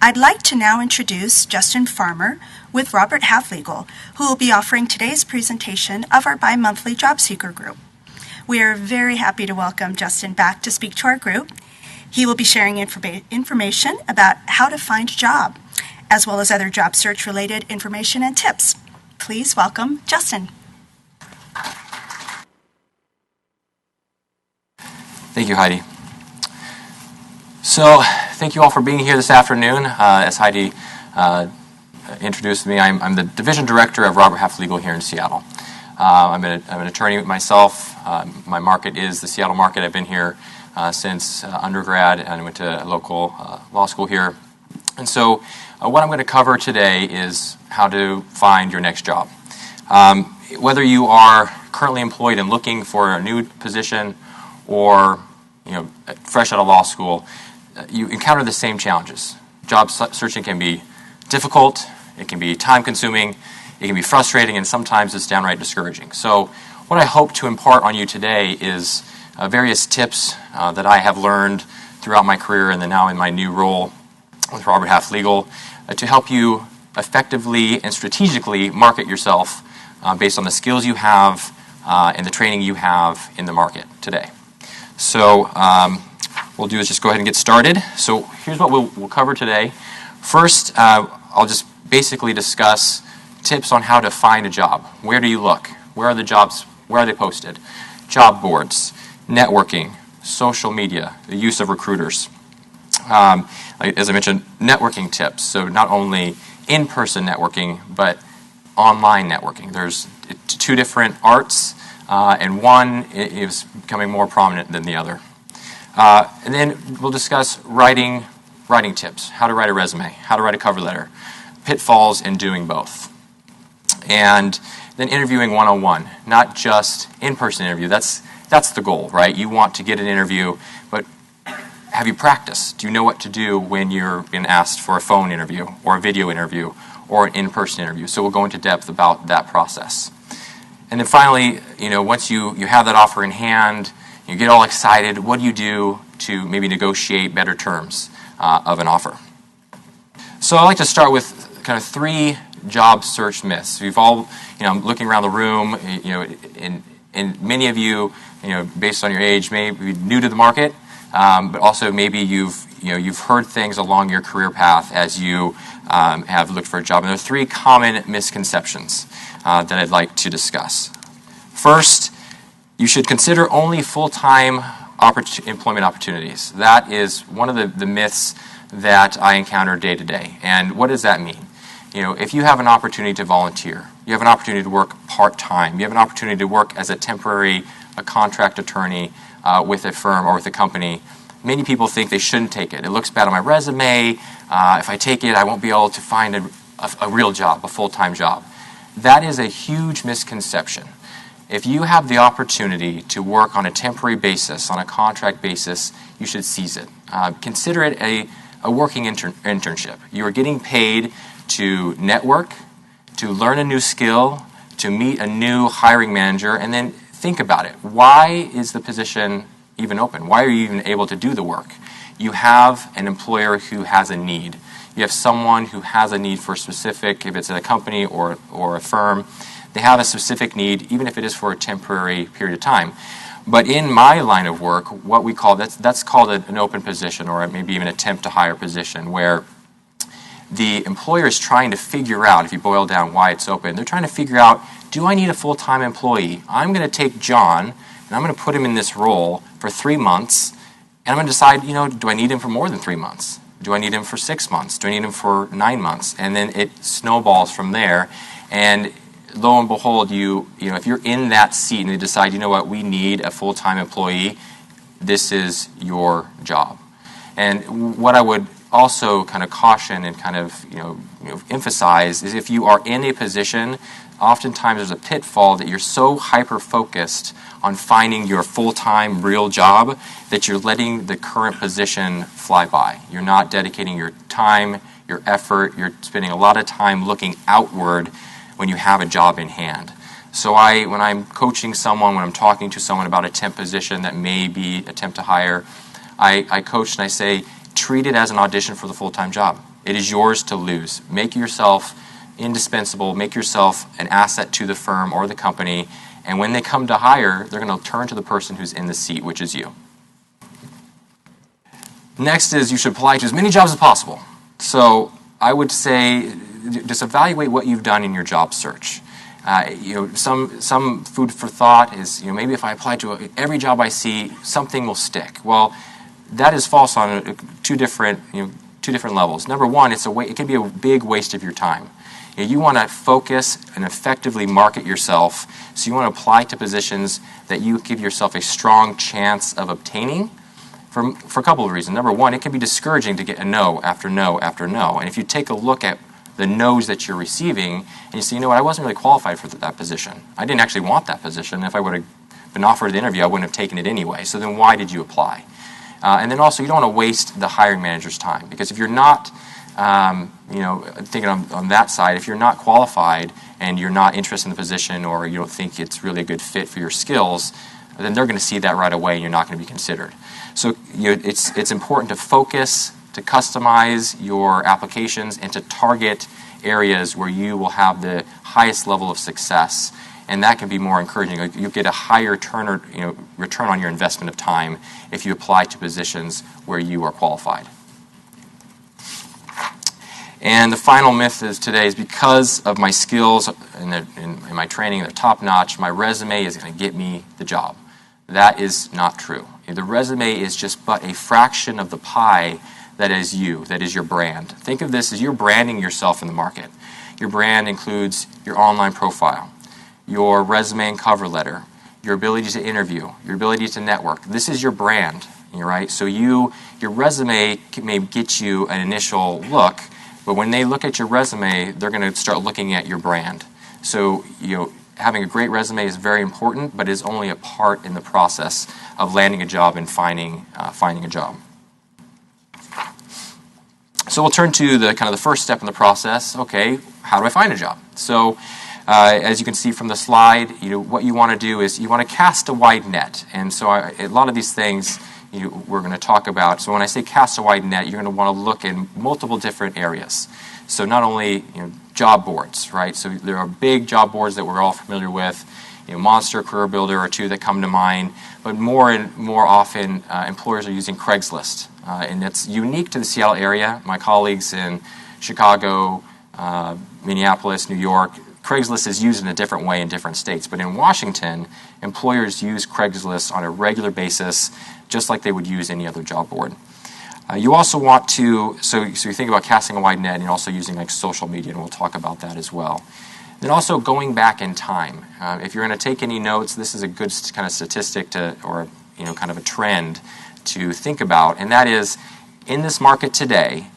I'd like to now introduce Justin Farmer with Robert Half Legal, who will be offering today's presentation of our bi-monthly job seeker group. We are very happy to welcome Justin back to speak to our group. He will be sharing information about how to find a job, as well as other job search related information and tips. Please welcome Justin. Thank you, Heidi. So, thank you all for being here this afternoon. As Heidi introduced me, I'm the Division Director of Robert Half Legal here in Seattle. I'm an attorney myself. My market is the Seattle market. I've been here since undergrad, and I went to a local law school here. And so what I'm going to cover today is how to find your next job. Whether you are currently employed and looking for a new position or fresh out of law school, you encounter the same challenges. Job searching can be difficult, it can be time-consuming, it can be frustrating, and sometimes it's downright discouraging. So what I hope to impart on you today is various tips that I have learned throughout my career and then now in my new role with Robert Half Legal to help you effectively and strategically market yourself based on the skills you have and the training you have in the market today. So we'll do is just go ahead and get started. So here's what we'll cover today. First, I'll just basically discuss tips on how to find a job. Where do you look? Where are the jobs? Where are they posted? Job boards, networking, social media, the use of recruiters. As I mentioned, networking tips. So not only in-person networking, but online networking. There's two different arts, and one is becoming more prominent than the other. And then we'll discuss writing tips, how to write a resume, how to write a cover letter, pitfalls in doing both. And then interviewing one-on-one, not just in-person interview. That's the goal, right? You want to get an interview, but have you practiced? Do you know what to do when you're being asked for a phone interview or a video interview or an in-person interview? So we'll go into depth about that process. And then finally, once you have that offer in hand, you get all excited, what do you do to maybe negotiate better terms of an offer? So I like to start with kind of 3 job search myths. We've all, I'm looking around the room, and many of you, based on your age, may be new to the market, but also maybe you've heard things along your career path as you have looked for a job. And there are 3 common misconceptions that I'd like to discuss. First, you should consider only full-time employment opportunities. That is one of the myths that I encounter day to day. And what does that mean? If you have an opportunity to volunteer, you have an opportunity to work part-time, you have an opportunity to work as a contract attorney with a firm or with a company, many people think they shouldn't take it. It looks bad on my resume. If I take it, I won't be able to find a real job, a full-time job. That is a huge misconception. If you have the opportunity to work on a temporary basis, on a contract basis, you should seize it. Consider it a working internship. You are getting paid to network, to learn a new skill, to meet a new hiring manager, and then think about it. Why is the position even open? Why are you even able to do the work? You have an employer who has a need. You have someone who has a need for a specific, if it's a company or a firm, they have a specific need, even if it is for a temporary period of time. But in my line of work, what we call, that's called an open position, or maybe even attempt to hire position, where the employer is trying to figure out, if you boil down why it's open, they're trying to figure out, do I need a full-time employee? I'm going to take John, and I'm going to put him in this role for 3 months, and I'm going to decide, do I need him for more than 3 months? Do I need him for 6 months? Do I need him for 9 months? And then it snowballs from there, and lo and behold, if you're in that seat and they decide, we need a full-time employee, this is your job. And what I would also kind of caution and kind of emphasize is if you are in a position, oftentimes there's a pitfall that you're so hyper-focused on finding your full-time real job that you're letting the current position fly by. You're not dedicating your time, your effort, you're spending a lot of time looking outward when you have a job in hand. So when I'm coaching someone, when I'm talking to someone about a temp position that may be a temp to hire, I coach and I say, treat it as an audition for the full-time job. It is yours to lose. Make yourself indispensable, make yourself an asset to the firm or the company, and when they come to hire, they're going to turn to the person who's in the seat, which is you. Next is you should apply to as many jobs as possible. So I would say just evaluate what you've done in your job search. Some food for thought is, maybe if I apply to every job I see, something will stick. Well, that is false on two different levels. Number one, it can be a big waste of your time. You want to focus and effectively market yourself, so you want to apply to positions that you give yourself a strong chance of obtaining for a couple of reasons. Number one, it can be discouraging to get a no after no after no. And if you take a look at the no's that you're receiving, and you say, I wasn't really qualified for that position. I didn't actually want that position. If I would have been offered the interview, I wouldn't have taken it anyway. So then why did you apply? And then also, you don't want to waste the hiring manager's time, because if you're not thinking on that side, if you're not qualified and you're not interested in the position, or you don't think it's really a good fit for your skills, then they're going to see that right away and you're not going to be considered. So it's important to focus, to customize your applications, and to target areas where you will have the highest level of success. And that can be more encouraging. You get a higher return on your investment of time if you apply to positions where you are qualified. And the final myth is today is because of my skills and my training, they're top-notch, my resume is going to get me the job. That is not true. The resume is just but a fraction of the pie that is you, that is your brand. Think of this as you're branding yourself in the market. Your brand includes your online profile, your resume and cover letter, your ability to interview, your ability to network. This is your brand, right? So your resume may get you an initial look, but when they look at your resume, they're going to start looking at your brand. So having a great resume is very important, but is only a part in the process of landing a job and finding a job. So we'll turn to the first step in the process. Okay, how do I find a job? So as you can see from the slide, what you want to do is you want to cast a wide net. And so a lot of these things we're going to talk about. So when I say cast a wide net, you're going to want to look in multiple different areas. So not only job boards, right? So there are big job boards that we're all familiar with. Monster, Career Builder are two that come to mind. But more and more often, employers are using Craigslist. And it's unique to the Seattle area. My colleagues in Chicago, Minneapolis, New York, Craigslist is used in a different way in different states. But in Washington, employers use Craigslist on a regular basis, just like they would use any other job board. You also want to, so you think about casting a wide net and also using like social media, and we'll talk about that as well. Then also going back in time. If you're going to take any notes, this is a good kind of statistic or kind of a trend to think about, and that is, in this market today,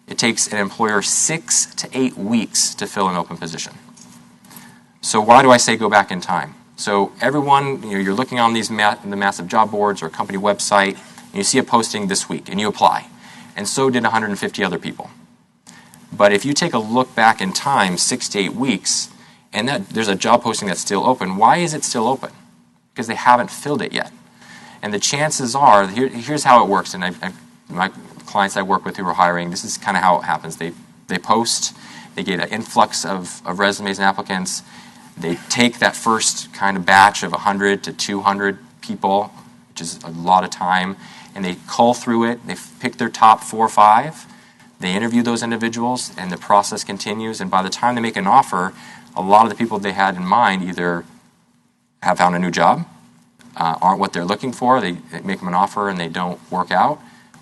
it takes an employer 6 to 8 weeks to fill an open position. So why do I say go back in time? So everyone, you're looking on the massive job boards or company website, and you see a posting this week, and you apply. And so did 150 other people. But if you take a look back in time, 6 to 8 weeks, and there's a job posting that's still open, why is it still open? Because they haven't filled it yet. And the chances are, here's how it works, and my clients I work with who are hiring, this is kind of how it happens. They post, they get an influx of resumes and applicants. They take that first kind of batch of 100 to 200 people, which is a lot of time, and they cull through it. They pick their top 4 or 5. They interview those individuals, and the process continues. And by the time they make an offer, a lot of the people they had in mind either have found a new job, aren't what they're looking for. They make them an offer and they don't work out,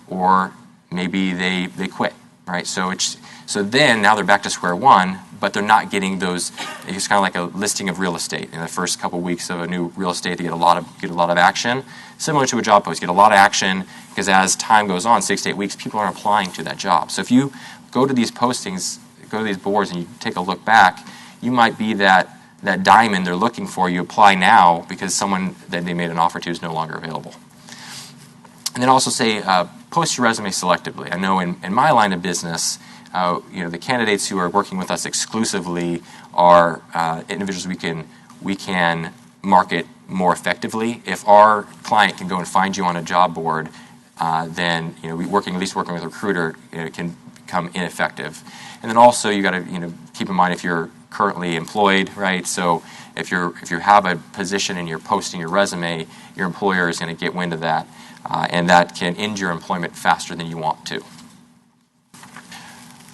or maybe they quit. Right? So then now they're back to square one, but they're not getting those. It's kind of like a listing of real estate. In the first couple of weeks of a new real estate, they get a lot of action. Similar to a job post, you get a lot of action because as time goes on, 6 to 8 weeks, people are applying to that job. So if you go to these postings, go to these boards, and you take a look back, you might be that diamond they're looking for. You apply now because someone that they made an offer to is no longer available. And then also say, post your resume selectively. I know in my line of business, the candidates who are working with us exclusively are individuals we can market more effectively. If our client can go and find you on a job board, then working with a recruiter can become ineffective. And then also you got to keep in mind if you're currently employed, right? So if you have a position and you're posting your resume, your employer is going to get wind of that, and that can end your employment faster than you want to.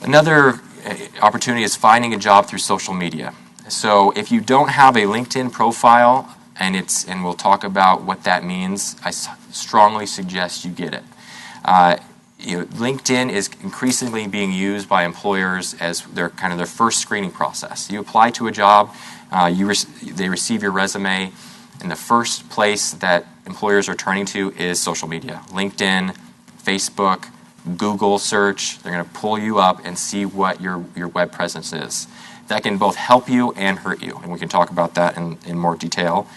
Another opportunity is finding a job through social media. So if you don't have a LinkedIn profile, and we'll talk about what that means, I strongly suggest you get it. LinkedIn is increasingly being used by employers as their first screening process. You apply to a job, they receive your resume, and the first place that employers are turning to is social media. LinkedIn, Facebook, Google search. They're going to pull you up and see what your web presence is. That can both help you and hurt you, and we can talk about that in more detail.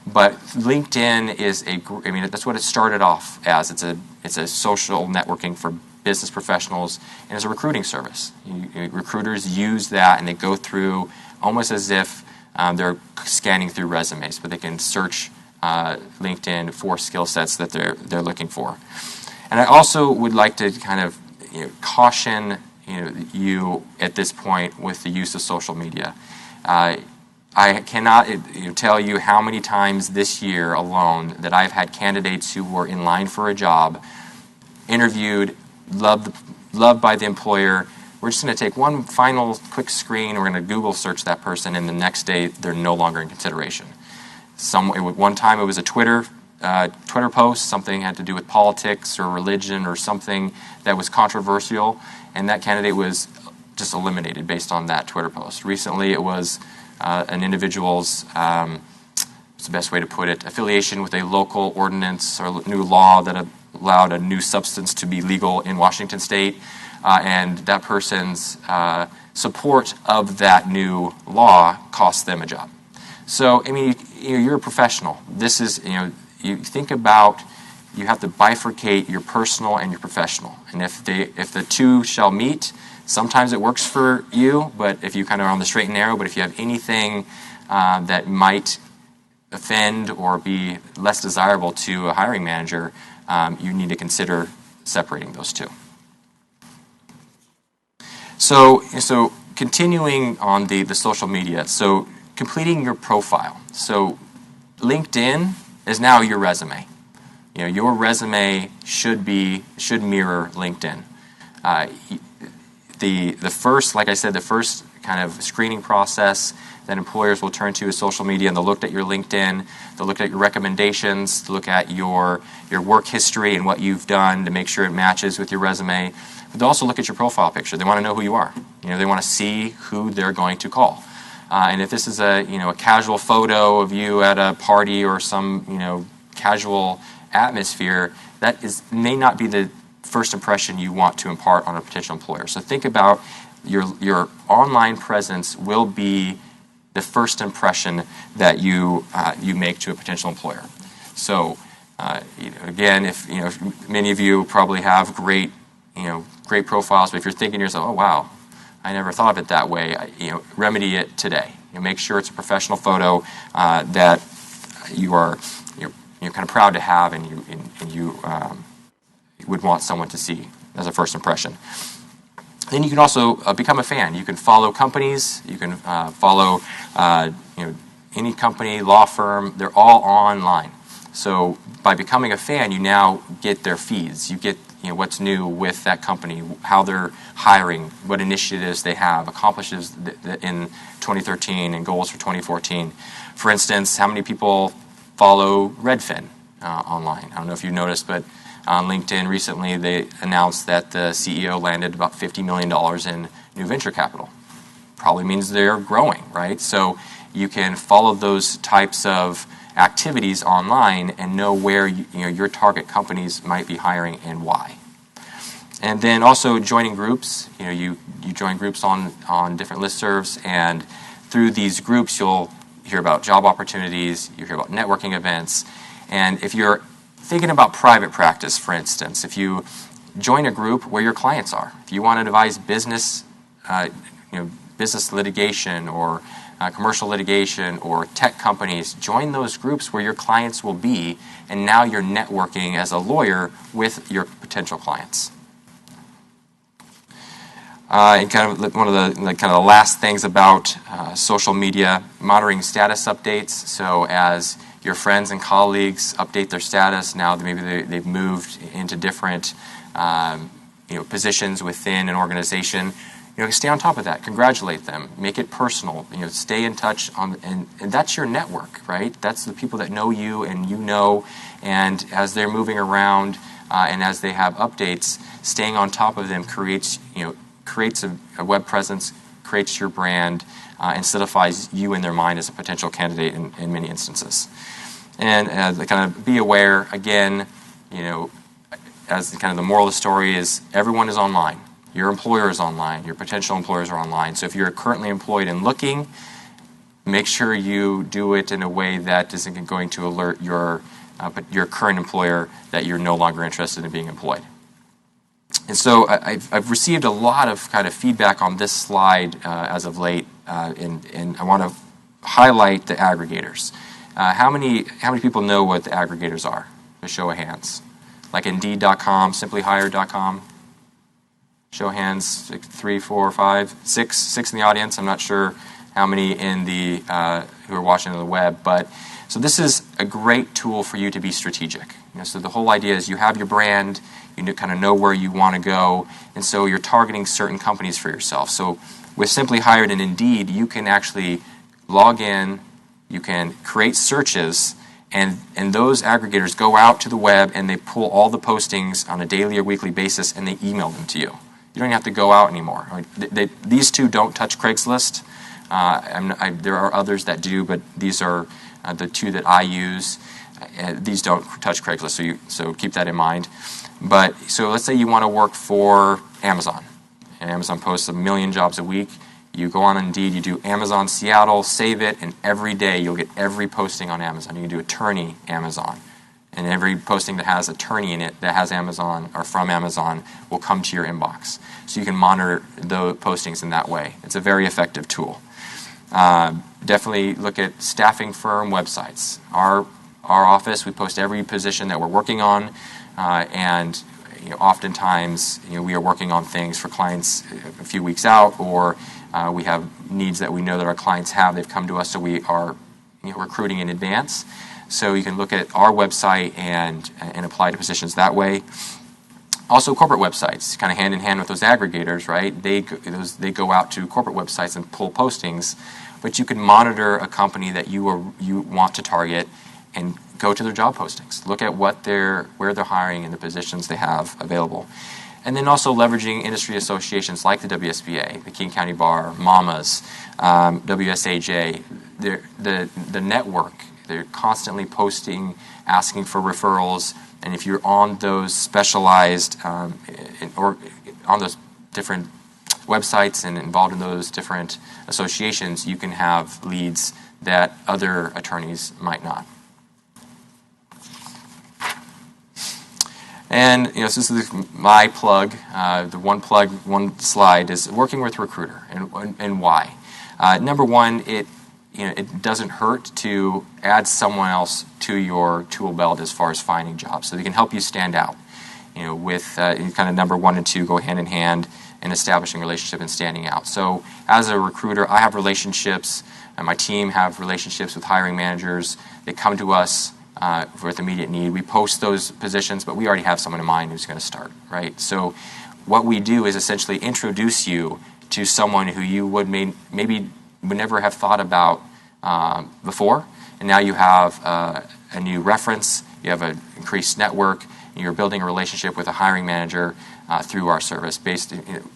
But LinkedIn is that's what it started off as. It's a social networking for business professionals, and it's a recruiting service. Recruiters use that, and they go through almost as if they're scanning through resumes, but they can search LinkedIn for skill sets that they're looking for. And I also would like to caution you at this point with the use of social media. I cannot tell you how many times this year alone that I've had candidates who were in line for a job, interviewed, loved by the employer. We're just going to take one final quick screen. We're going to Google search that person, and the next day they're no longer in consideration. One time it was a Twitter post, something had to do with politics or religion or something that was controversial, and that candidate was just eliminated based on that Twitter post. Recently it was an individual's, what's the best way to put it, affiliation with a local ordinance or new law that allowed a new substance to be legal in Washington State, and that person's support of that new law cost them a job. So, you're a professional. This is, you think about, you have to bifurcate your personal and your professional. And if the two shall meet, sometimes it works for you, but if you kind of are on the straight and narrow, but if you have anything that might offend or be less desirable to a hiring manager, you need to consider separating those two. So continuing on the social media, so completing your profile. So LinkedIn is now your resume. Your resume should mirror LinkedIn. The first, like I said, the first kind of screening process that employers will turn to is social media, and they'll look at your LinkedIn, they'll look at your recommendations, they'll look at your work history and what you've done to make sure it matches with your resume. But they'll also look at your profile picture. They want to know who you are. They want to see who they're going to call. And if this is a casual photo of you at a party or some casual atmosphere, that may not be the first impression you want to impart on a potential employer. So think about your online presence will be the first impression that you make to a potential employer. So again, if many of you probably have great profiles, but if you're thinking to yourself, oh wow, I never thought of it that way, remedy it today. Make sure it's a professional photo that you're kind of proud to have, and you would want someone to see as a first impression. Then you can also become a fan. You can follow companies. You can follow any company, law firm. They're all online. So by becoming a fan, you now get their feeds. You get what's new with that company, how they're hiring, what initiatives they have, accomplishes in 2013 and goals for 2014. For instance, how many people follow Redfin online? I don't know if you've noticed, but on LinkedIn recently they announced that the CEO landed about $50 million in new venture capital. Probably means they're growing, right? So you can follow those types of activities online and know where your target companies might be hiring and why. And then also joining groups. You join groups on different listservs, and through these groups you'll hear about job opportunities, you hear about networking events. And if you're thinking about private practice, for instance, if you join a group where your clients are, if you want to advise business litigation or commercial litigation or tech companies, join those groups where your clients will be, and now you're networking as a lawyer with your potential clients. And kind of one of the last things about social media, monitoring status updates. So as your friends and colleagues update their status, now maybe they've moved into different positions within an organization. Stay on top of that. Congratulate them. Make it personal. Stay in touch and that's your network, right? That's the people that know you and you know. And as they're moving around and as they have updates, staying on top of them creates a web presence, creates your brand, and solidifies you in their mind as a potential candidate in many instances. And kind of be aware again. As kind of the moral of the story is, everyone is online. Your employer is online. Your potential employers are online. So if you're currently employed and looking, make sure you do it in a way that isn't going to alert your current employer that you're no longer interested in being employed. And so I've received a lot of kind of feedback on this slide as of late, and I want to highlight the aggregators. How many people know what the aggregators are? A show of hands. Like Indeed.com, SimplyHire.com. Show of hands, 3, 4, 5, 6 in the audience. I'm not sure how many in the who are watching on the web, but so this is a great tool for you to be strategic. So the whole idea is you have your brand, you kind of know where you want to go, and so you're targeting certain companies for yourself. So with Simply Hired and Indeed, you can actually log in, you can create searches, and those aggregators go out to the web and they pull all the postings on a daily or weekly basis and they email them to you. You don't have to go out anymore. These two don't touch Craigslist. There are others that do, but these are the two that I use. These don't touch Craigslist, so keep that in mind. But so let's say you want to work for Amazon, and Amazon posts 1 million jobs a week. You go on Indeed, you do Amazon Seattle, save it, and every day you'll get every posting on Amazon. You can do attorney Amazon, and every posting that has attorney in it that has Amazon or from Amazon will come to your inbox. So you can monitor the postings in that way. It's a very effective tool. Definitely look at staffing firm websites. Our office, we post every position that we're working on, and oftentimes we are working on things for clients a few weeks out, or we have needs that we know that our clients have. They've come to us, so we are recruiting in advance. So you can look at our website and apply to positions that way. Also, corporate websites, kind of hand in hand with those aggregators, right? They go out to corporate websites and pull postings, but you can monitor a company that you want to target and go to their job postings. Look at where they're hiring and the positions they have available. And then also leveraging industry associations like the WSBA, the King County Bar, MAMAs, WSAJ, the network. They're constantly posting, asking for referrals, and if you're on those specialized or on those different websites and involved in those different associations, you can have leads that other attorneys might not. And so this is my plug. The one slide is working with Recruiter, and why. Number one, it doesn't hurt to add someone else to your tool belt as far as finding jobs, so they can help you stand out. With kind of number 1 and 2 go hand in hand in establishing a relationship and standing out. So as a recruiter, I have relationships, and my team have relationships with hiring managers. They come to us with immediate need. We post those positions, but we already have someone in mind who's going to start, right? So what we do is essentially introduce you to someone who you maybe would never have thought about before, and now you have a new reference, you have an increased network, and you're building a relationship with a hiring manager through our service.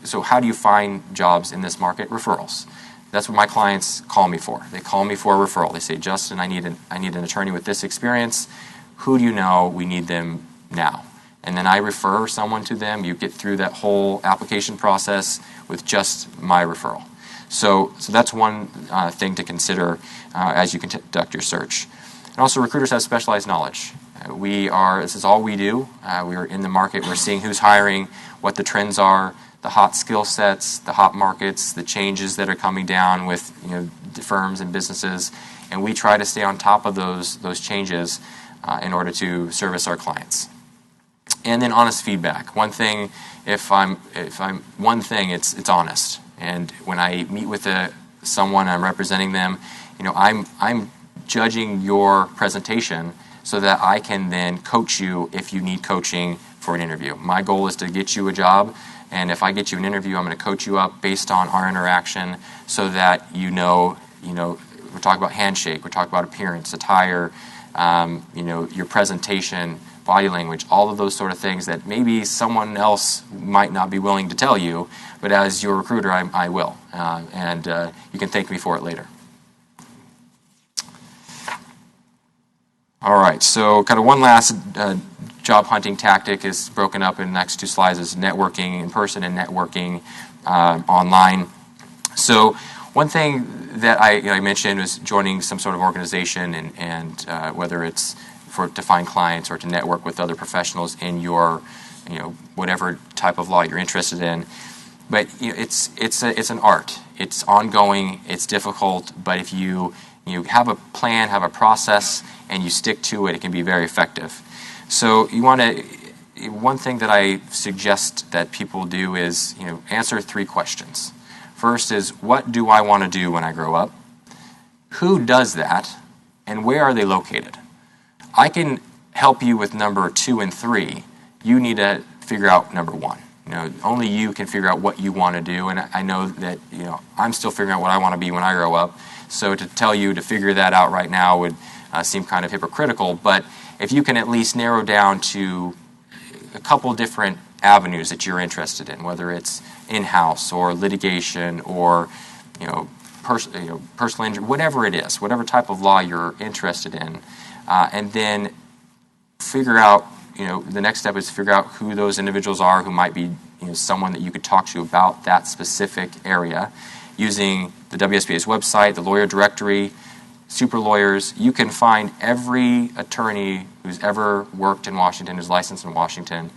So how do you find jobs in this market? Referrals. That's what my clients call me for. They call me for a referral. They say, Justin, I need an attorney with this experience. Who do you know? We need them now. And then I refer someone to them. You get through that whole application process with just my referral. So that's one thing to consider as you conduct your search. And also, recruiters have specialized knowledge. This is all we do. We are in the market. We're seeing who's hiring, what the trends are, the hot skill sets, the hot markets, the changes that are coming down with the firms and businesses, and we try to stay on top of those changes in order to service our clients. And then honest feedback. One thing, if I'm one thing, it's honest. And when I meet with someone, I'm representing them. I'm judging your presentation so that I can then coach you if you need coaching for an interview. My goal is to get you a job, and if I get you an interview, I'm going to coach you up based on our interaction so that we're talking about handshake, we're talking about appearance, attire, your presentation, body language, all of those sort of things that maybe someone else might not be willing to tell you, but as your recruiter, I will. And you can thank me for it later. All right, so kind of one last job hunting tactic is broken up in the next 2 slides is networking in person and networking online. So one thing that I mentioned was joining some sort of organization and whether it's to find clients or to network with other professionals in your whatever type of law you're interested in. But it's an art. It's ongoing. It's difficult. But if you have a plan, have a process, and you stick to it, it can be very effective. So one thing that I suggest that people do is answer 3 questions. First is, what do I want to do when I grow up? Who does that? And where are they located? I can help you with number 2 and 3. You need to figure out number 1. Only you can figure out what you want to do, and I know that I'm still figuring out what I want to be when I grow up. So to tell you to figure that out right now would seem kind of hypocritical. But if you can at least narrow down to a couple different avenues that you're interested in, whether it's in-house or litigation or personal injury, whatever it is, whatever type of law you're interested in, and then figure out. The next step is to figure out who those individuals are who might be someone that you could talk to about that specific area. Using the WSBA's website, the lawyer directory, super lawyers, you can find every attorney who's ever worked in Washington, who's licensed in Washington.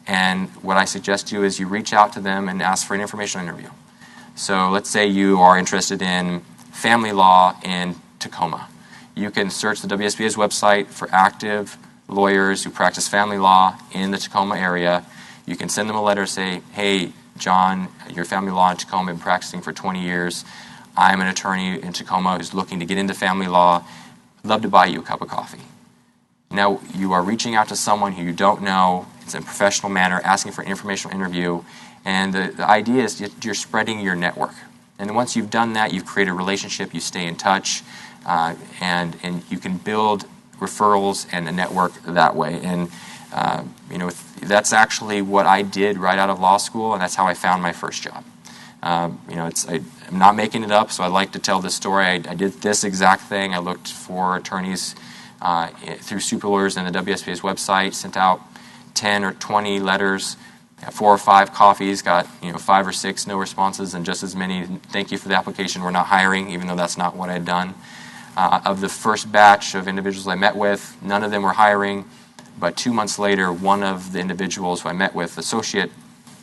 And what I suggest to you is you reach out to them and ask for an informational interview. So let's say you are interested in family law in Tacoma. You can search the WSBA's website for active lawyers who practice family law in the Tacoma area. You can send them a letter, say, hey, John, your family law in Tacoma, been practicing for 20 years. I'm an attorney in Tacoma who's looking to get into family law. I'd love to buy you a cup of coffee. Now, you are reaching out to someone who you don't know. It's in a professional manner, asking for an informational interview. And the idea is you're spreading your network. And once you've done that, you've created a relationship, you stay in touch, and you can build referrals and a network that way. And that's actually what I did right out of law school, and that's how I found my first job. I'm not making it up, so I like to tell this story. I did this exact thing. I looked for attorneys through super lawyers and the WSBA's website, sent out 10 or 20 letters, 4 or 5 coffees, got 5 or 6 no responses, and just as many thank you for the application, we're not hiring, even though that's not what I'd done. Of the first batch of individuals I met with, none of them were hiring, but 2 months later, one of the individuals who I met with, associate,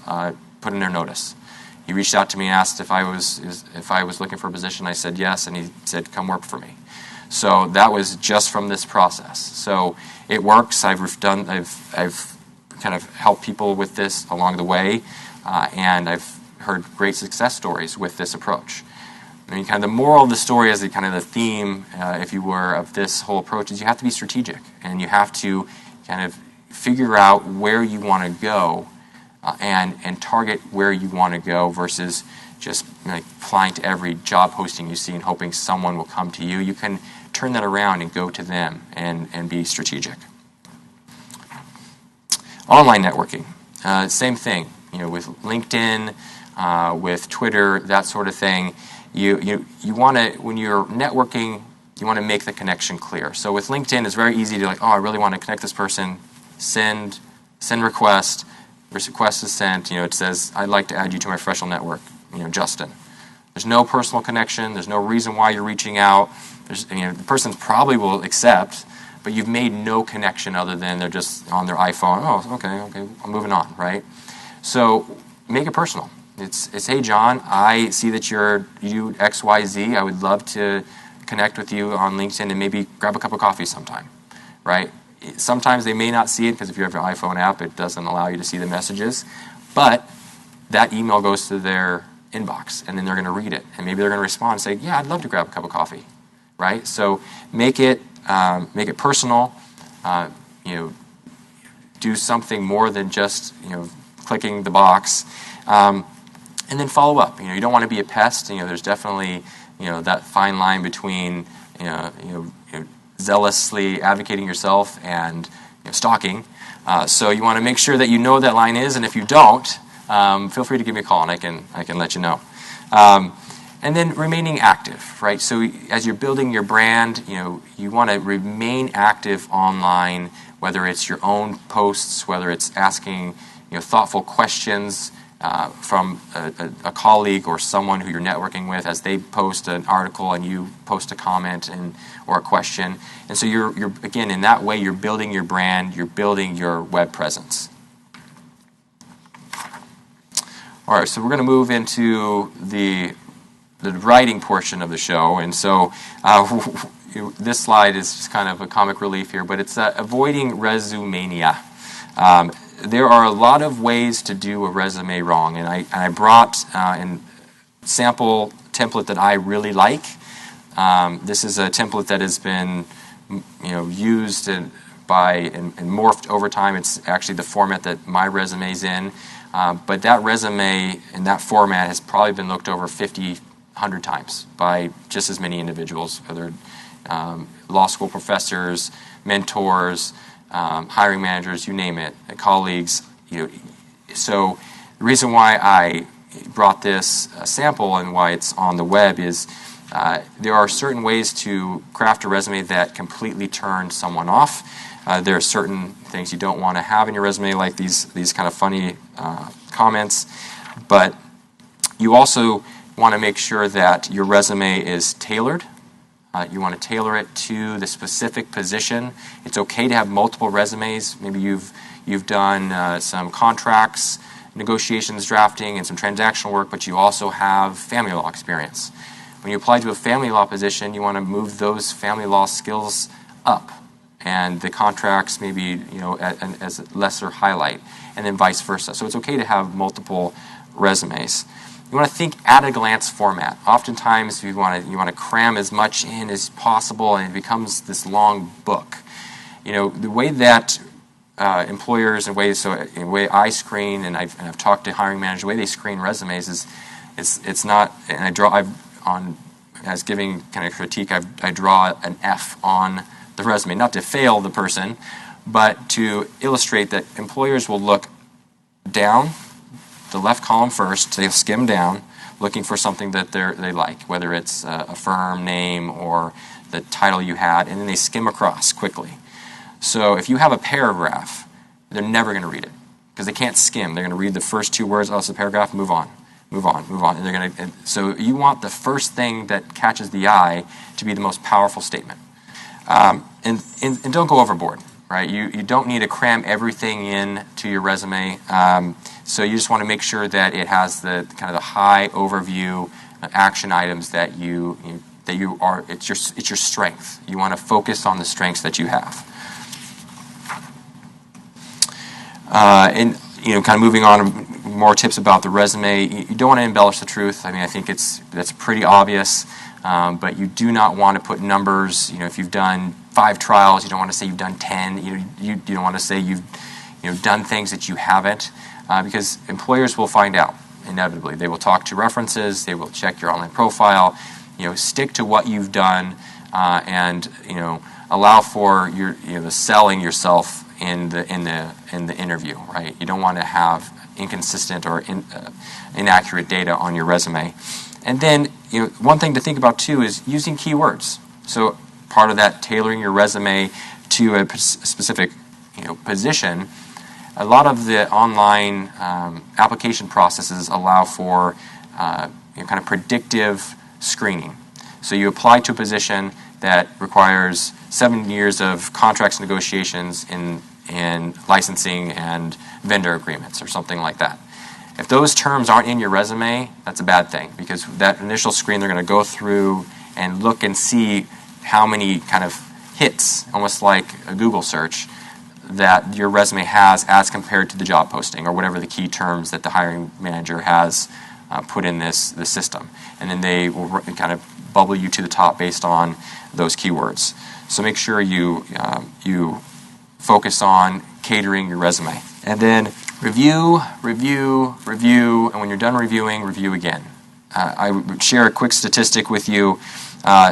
put in their notice. He reached out to me and asked if I was looking for a position. I said yes, and he said, come work for me. So that was just from this process. So it works. I've kind of helped people with this along the way, and I've heard great success stories with this approach. I mean, kind of the moral of the story is kind of the theme, if you were, of this whole approach is you have to be strategic, and you have to kind of figure out where you want to go and target where you want to go versus just applying to every job posting you see and hoping someone will come to you. You can turn that around and go to them and be strategic. Online networking, same thing. With LinkedIn, with Twitter, that sort of thing. You want to, when you're networking, you want to make the connection clear. So with LinkedIn, it's very easy to I really want to connect this person, send request. Request is sent. It says, I'd like to add you to my professional network. Justin. There's no personal connection. There's no reason why you're reaching out. The person probably will accept, but you've made no connection other than they're just on their iPhone. Oh, okay, I'm moving on, right? So make it personal. It's hey, John, I see that you do XYZ. I would love to connect with you on LinkedIn and maybe grab a cup of coffee sometime, right? sometimes they may not see it because if you have your iPhone app, it doesn't allow you to see the messages. But that email goes to their inbox, and then they're going to read it, and maybe they're going to respond and say, "Yeah, I'd love to grab a cup of coffee," right? So make it personal. Do something more than just clicking the box, and then follow up. You don't want to be a pest. There's definitely that fine line between zealously advocating yourself and stalking. So you want to make sure that you know what that line is, and if you don't, feel free to give me a call, and I can let you know. And then remaining active, right? So as you're building your brand, you want to remain active online, whether it's your own posts, whether it's asking thoughtful questions from a colleague or someone who you're networking with as they post an article and you post a comment or a question. And so you're again, in that way, you're building your brand, you're building your web presence. All right, so we're going to move into the writing portion of the show. And so this slide is just kind of a comic relief here, but it's avoiding resumania. There are a lot of ways to do a resume wrong, and I brought a sample template that I really like. This is a template that has been used and morphed over time. It's actually the format that my resume's in, but that resume in that format has probably been looked over 100 times by just as many individuals, whether law school professors, mentors, hiring managers, you name it, colleagues. So the reason why I brought this sample and why it's on the web is there are certain ways to craft a resume that completely turn someone off. There are certain things you don't want to have in your resume, like these kind of funny comments, but you also want to make sure that your resume is tailored. You want to tailor it to the specific position. It's okay to have multiple resumes. Maybe you've done some contracts, negotiations, drafting, and some transactional work, but you also have family law experience. When you apply to a family law position, you want to move those family law skills up, and the contracts maybe as a lesser highlight, and then vice versa. So it's okay to have multiple resumes. You want to think at-a-glance format. Oftentimes, you want to cram as much in as possible, and it becomes this long book. The way that employers and the way I screen, and I've talked to hiring managers, the way they screen resumes is it's not. And as giving kind of critique, I draw an F on the resume, not to fail the person, but to illustrate that employers will look down the left column first. They'll skim down, looking for something that they like, whether it's a firm name or the title you had, and then they skim across quickly. So if you have a paragraph, they're never going to read it because they can't skim. They're going to read the first two words. Oh, it's a paragraph. Move on. And they're going to. So you want the first thing that catches the eye to be the most powerful statement, and don't go overboard. Right, you don't need to cram everything in to your resume. So you just want to make sure that it has the kind of the high overview action items that it's your strength. You want to focus on the strengths that you have. And kind of moving on, more tips about the resume. You don't want to embellish the truth. I mean, I think that's pretty obvious. But you do not want to put numbers. If you've done 5 trials, you don't want to say you've done 10. You don't want to say you've done things that you haven't, because employers will find out inevitably. They will talk to references. They will check your online profile. Stick to what you've done, and allow for the selling yourself in the interview. Right? You don't want to have inconsistent or inaccurate data on your resume. And then, one thing to think about too is using keywords. So part of that, tailoring your resume to a specific, position. A lot of the online application processes allow for kind of predictive screening. So you apply to a position that requires 7 years of contracts negotiations in licensing and vendor agreements or something like that. If those terms aren't in your resume, that's a bad thing, because that initial screen, they're going to go through and look and see how many kind of hits, almost like a Google search, that your resume has as compared to the job posting or whatever the key terms that the hiring manager has put in this system. And then they will kind of bubble you to the top based on those keywords. So make sure you focus on catering your resume. And then review, and when you're done reviewing, review again. I would share a quick statistic with you.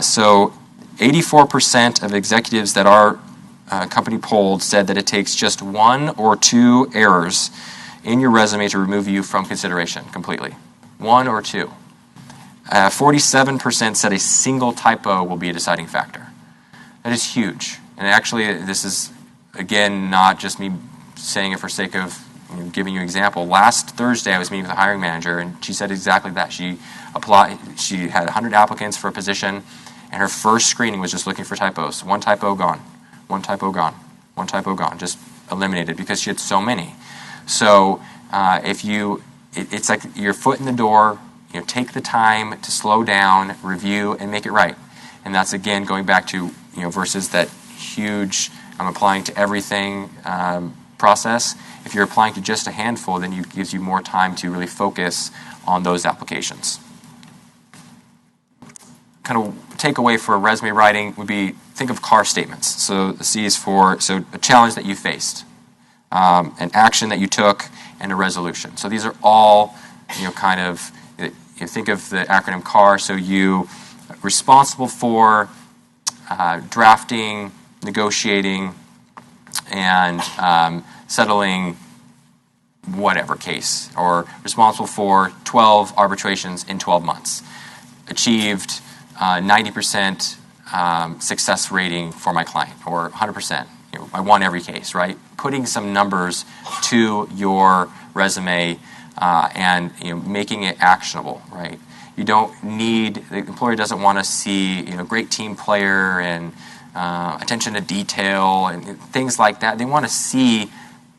So 84% of executives that our company polled said that it takes just 1 or 2 errors in your resume to remove you from consideration completely. 1 or 2. 47% said a single typo will be a deciding factor. That is huge. And actually, this is, again, not just me saying it for sake of giving you an example. Last Thursday, I was meeting with a hiring manager, and she said exactly that. She had 100 applicants for a position, and her first screening was just looking for typos. 1 typo gone. 1 typo gone. 1 typo gone. Just eliminated because she had so many. So it's like your foot in the door. Take the time to slow down, review, and make it right. And that's, again, going back to versus that huge I'm applying to everything process. If you're applying to just a handful, then it gives you more time to really focus on those applications. Kind of takeaway for resume writing would be think of CAR statements. So the C is for a challenge that you faced, an action that you took, and a resolution. So these are all kind of you think of the acronym CAR. So you responsible for drafting, negotiating, and settling whatever case, or responsible for 12 arbitrations in 12 months. Achieved 90% success rating for my client, or 100%. I won every case, right? Putting some numbers to your resume and making it actionable, right? You don't need, the employer doesn't want to see great team player and attention to detail and things like that. They want to see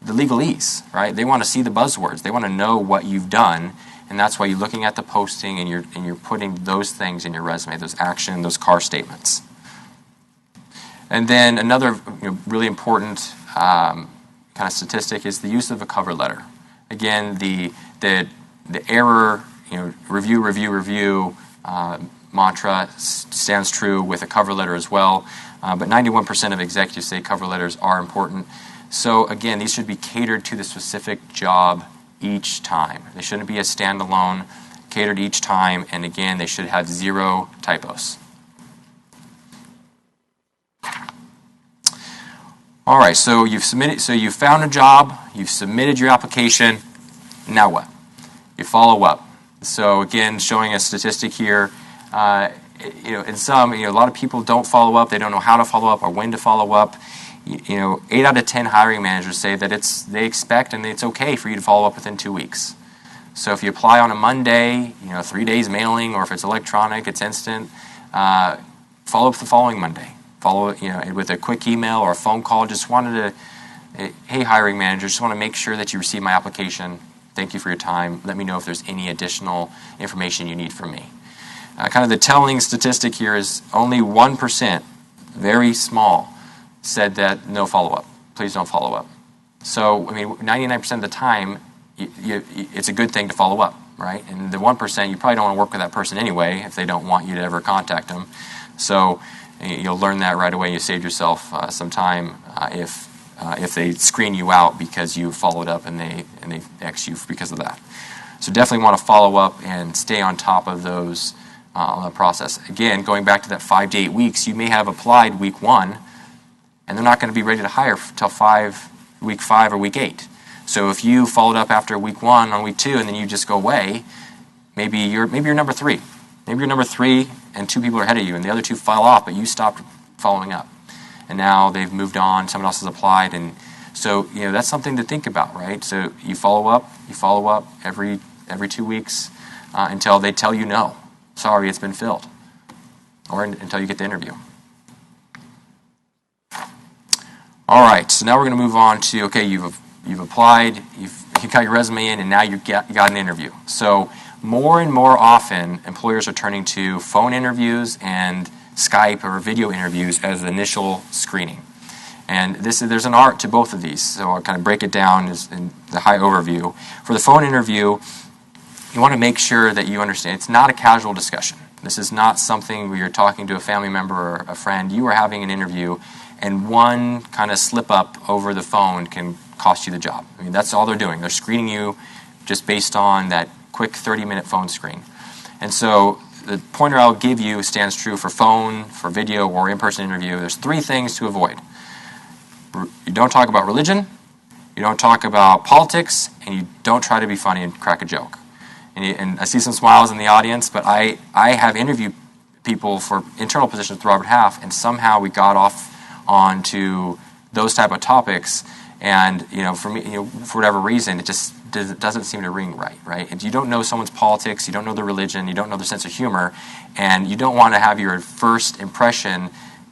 the legalese, right? They want to see the buzzwords. They want to know what you've done, and that's why you're looking at the posting and you're putting those things in your resume, those action, those CAR statements. And then another really important kind of statistic is the use of a cover letter. Again, the error, review mantra stands true with a cover letter as well. But 91% of executives say cover letters are important. So again, these should be catered to the specific job each time. They shouldn't be a standalone, catered each time, and again, they should have 0 typos. All right, so you've found a job, you've submitted your application. Now what? You follow up. So again, showing a statistic here. In some, a lot of people don't follow up. They don't know how to follow up or when to follow up. 8 out of 10 hiring managers say that they expect and it's okay for you to follow up within 2 weeks. So if you apply on a Monday, 3 days mailing, or if it's electronic, it's instant. Follow up the following Monday. Follow it with a quick email or a phone call. Just wanted to, hey, hiring manager, just want to make sure that you receive my application. Thank you for your time. Let me know if there's any additional information you need from me. Kind of the telling statistic here is only 1%, very small, said that no follow-up. Please don't follow up. So, 99% of the time, it's a good thing to follow up, right? And the 1%, you probably don't want to work with that person anyway if they don't want you to ever contact them. So you'll learn that right away. You saved yourself some time if they screen you out because you followed up and they X you because of that. So definitely want to follow up and stay on top of those on the process. Again, going back to that 5 to 8 weeks, you may have applied week 1, and they're not going to be ready to hire until week 5 or week 8. So if you followed up after week 1 on week 2 and then you just go away, maybe you're number 3. Maybe you're number 3 and 2 people are ahead of you, and the other 2 fell off, but you stopped following up. And now they've moved on, someone else has applied, and so that's something to think about, right? So you follow up every 2 weeks until they tell you no. Sorry, it's been filled. Or until you get the interview. All right, so now we're going to move on to, okay, you've applied, you've got your resume in, and now you got an interview. So more and more often, employers are turning to phone interviews and Skype or video interviews as initial screening. And there's an art to both of these, so I'll kind of break it down in the high overview. For the phone interview, you want to make sure that you understand it's not a casual discussion. This is not something where you're talking to a family member or a friend. You are having an interview, and one kind of slip up over the phone can cost you the job. I mean, that's all they're doing. They're screening you just based on that quick 30-minute phone screen. And so the pointer I'll give you stands true for phone, for video, or in-person interview. There's 3 things to avoid. You don't talk about religion, you don't talk about politics, and you don't try to be funny and crack a joke. And I see some smiles in the audience, but I have interviewed people for internal positions with Robert Half, and somehow we got off onto those type of topics, and for me, for whatever reason, it just doesn't seem to ring right? And you don't know someone's politics, you don't know their religion, you don't know their sense of humor, and you don't want to have your first impression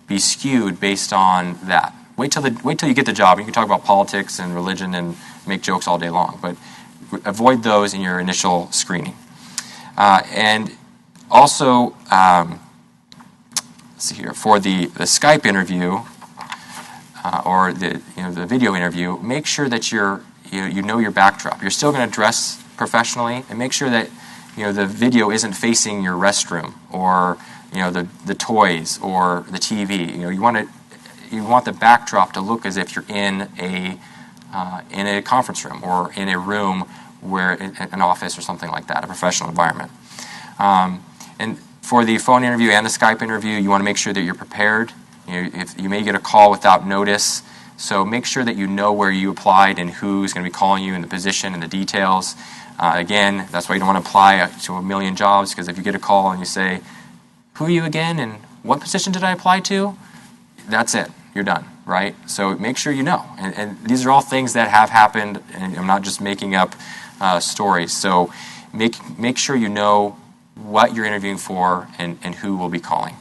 be skewed based on that. Wait till you get the job. You can talk about politics and religion and make jokes all day long, but avoid those in your initial screening. And also, let's see here, for the Skype interview or the video interview, make sure that you know your backdrop. You're still going to dress professionally, and make sure that the video isn't facing your restroom or the toys or the TV. You want the backdrop to look as if you're in a conference room or in a room where an office or something like that, a professional environment. And for the phone interview and the Skype interview, you want to make sure that you're prepared. If you may get a call without notice, so make sure that you know where you applied and who's going to be calling you and the position and the details. Again, that's why you don't want to apply to a million jobs, because if you get a call and you say, "Who are you again and what position did I apply to?" That's it. You're done, right? So make sure you know. And these are all things that have happened, and I'm not just making up stories. So make sure you know what you're interviewing for and who will be calling.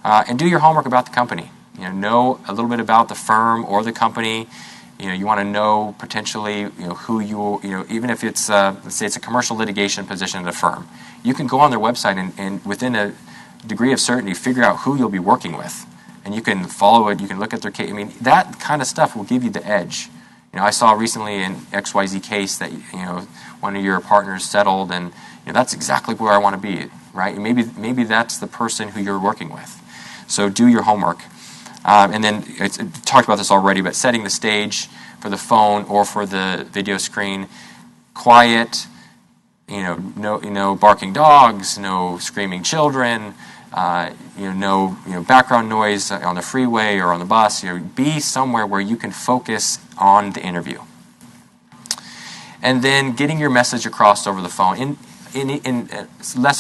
And do your homework about the company. Know a little bit about the firm or the company. You want to know potentially who even if it's let's say it's a commercial litigation position at a firm, you can go on their website and within a degree of certainty figure out who you'll be working with. And you can follow it, you can look at their case. I mean, that kind of stuff will give you the edge. I saw recently in XYZ case that, one of your partners settled, and that's exactly where I want to be, right? Maybe that's the person who you're working with. So do your homework. And then, I talked about this already, but setting the stage for the phone or for the video screen, quiet, no barking dogs, no screaming children, no background noise on the freeway or on the bus. Be somewhere where you can focus on the interview. And then getting your message across over the phone. In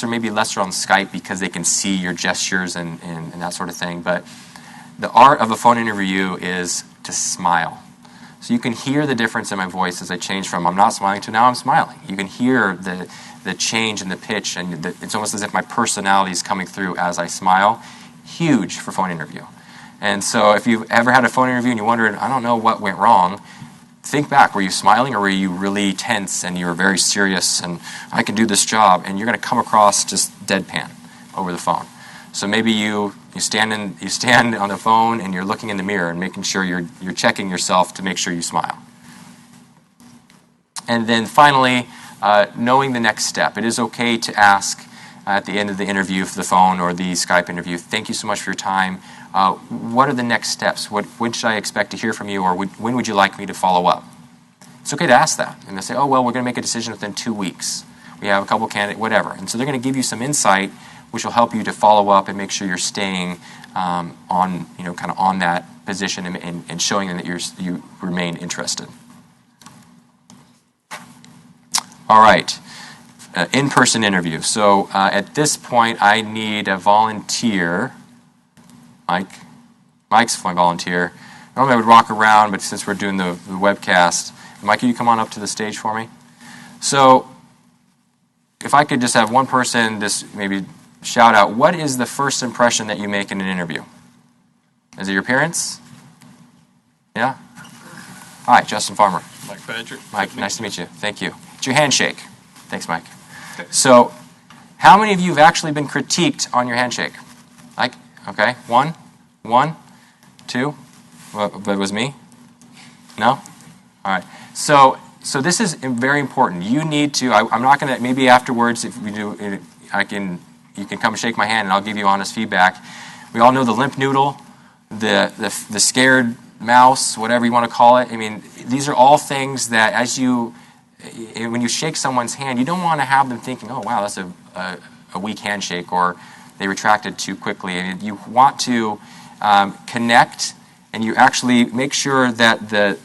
maybe lesser on Skype because they can see your gestures and that sort of thing. But the art of a phone interview is to smile. So you can hear the difference in my voice as I change from I'm not smiling to now I'm smiling. You can hear the change in the pitch, and it's almost as if my personality is coming through as I smile. Huge for phone interview. And so if you've ever had a phone interview and you wondered, I don't know what went wrong, think back. Were you smiling or were you really tense and you were very serious and I can do this job? And you're going to come across just deadpan over the phone. So maybe you stand on the phone and you're looking in the mirror and making sure you're checking yourself to make sure you smile. And then finally, knowing the next step. It is okay to ask at the end of the interview for the phone or the Skype interview, thank you so much for your time. What are the next steps? When should I expect to hear from you, or when would you like me to follow up? It's okay to ask that. And they say, oh, well, we're going to make a decision within 2 weeks. We have a couple candidates, whatever. And so they're going to give you some insight, which will help you to follow up and make sure you're staying on that position and showing them that you remain interested. All right, in-person interview. So at this point, I need a volunteer. Mike's my volunteer. Normally I would walk around, but since we're doing the webcast, Mike, can you come on up to the stage for me? So if I could just have one person just maybe shout out, what is the first impression that you make in an interview? Is it your appearance? Yeah? Hi, Justin Farmer. Mike Badger. Mike, nice to meet you. Thank you. It's your handshake. Thanks, Mike. Okay. So how many of you have actually been critiqued on your handshake? Mike? Okay, one, two. But it was me? No? All right. So this is very important. You need to. I'm not going to. Maybe afterwards, if we do, you can come shake my hand, and I'll give you honest feedback. We all know the limp noodle, the scared mouse, whatever you want to call it. I mean, these are all things that when you shake someone's hand, you don't want to have them thinking, oh wow, that's a weak handshake, or they retracted too quickly. I mean, you want to connect, and you actually make sure that the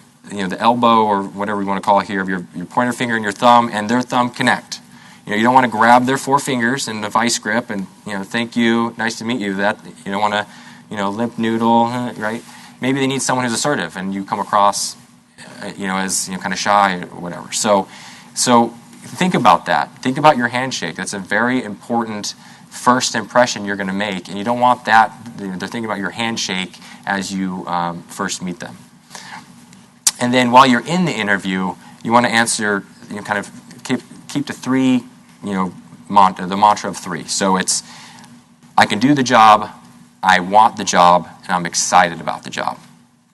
elbow, or whatever you want to call it here, of your pointer finger and your thumb and their thumb connect. You don't want to grab their four fingers in a vice grip and thank you, nice to meet you. That you don't want to limp noodle, right? Maybe they need someone who's assertive, and you come across as kind of shy or whatever. So think about that. Think about your handshake. That's a very important first impression you're going to make, and you don't want that. They're thinking about your handshake as you first meet them. And then while you're in the interview, you want to answer, kind of keep to three, the mantra of three. So it's, I can do the job, I want the job, and I'm excited about the job.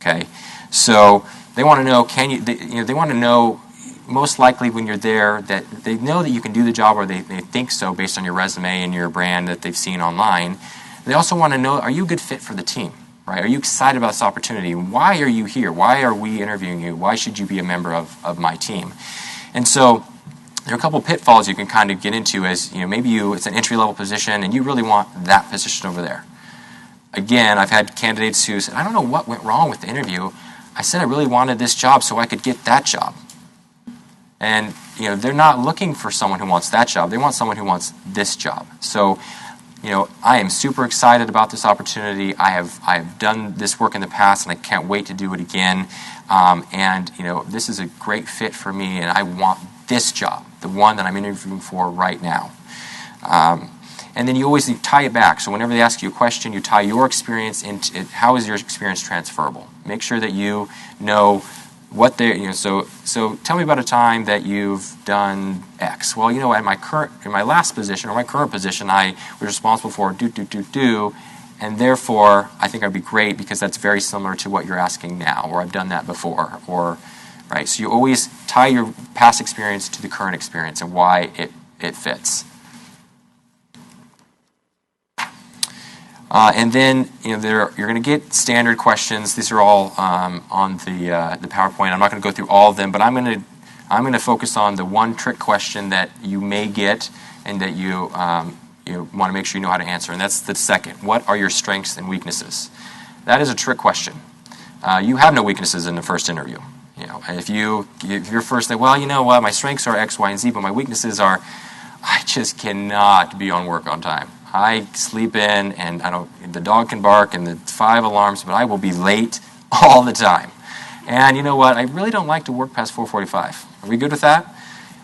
Okay, so they want to know, they want to know, most likely when you're there, that they know that you can do the job, or they think so based on your resume and your brand that they've seen online. They also want to know, are you a good fit for the team? Right? Are you excited about this opportunity? Why are you here? Why are we interviewing you? Why should you be a member of my team? And so there are a couple pitfalls you can kind of get into as, maybe it's an entry-level position and you really want that position over there. Again, I've had candidates who said, I don't know what went wrong with the interview. I said I really wanted this job so I could get that job. And, they're not looking for someone who wants that job. They want someone who wants this job. So, I am super excited about this opportunity. I have done this work in the past, and I can't wait to do it again. This is a great fit for me, and I want this job, the one that I'm interviewing for right now. And then you always tie it back. So whenever they ask you a question, you tie your experience into it. How is your experience transferable? Make sure that you know what they, so tell me about a time that you've done X. Well, in my last position, or my current position, I was responsible for do, and therefore I think I'd be great because that's very similar to what you're asking now, or I've done that before, or right. So you always tie your past experience to the current experience and why it fits. And then you're going to get standard questions. These are all on the PowerPoint. I'm not going to go through all of them, but I'm going to focus on the one trick question that you may get and that you want to make sure you know how to answer. And that's the second. What are your strengths and weaknesses? That is a trick question. You have no weaknesses in the first interview. If you're first, well, you know what, my strengths are X, Y, and Z, but my weaknesses are, I just cannot be on work on time. I sleep in, and the dog can bark, and the 5 alarms, but I will be late all the time. And you know what? I really don't like to work past 4:45. Are we good with that?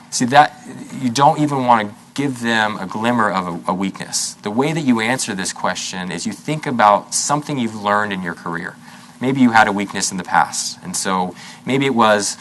See, that you don't even want to give them a glimmer of a weakness. The way that you answer this question is you think about something you've learned in your career. Maybe you had a weakness in the past, and so maybe it was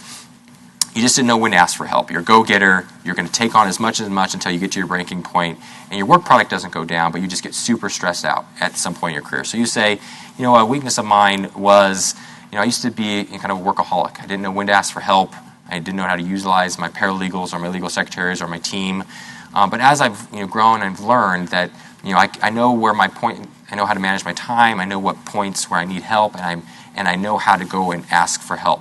you just didn't know when to ask for help. You're a go-getter. You're going to take on as much until you get to your breaking point, and your work product doesn't go down, but you just get super stressed out at some point in your career. So you say, a weakness of mine was, I used to be kind of a workaholic. I didn't know when to ask for help. I didn't know how to utilize my paralegals or my legal secretaries or my team. But as I've grown, I've learned that I know where my point. I know how to manage my time. I know what points where I need help, and I know how to go and ask for help.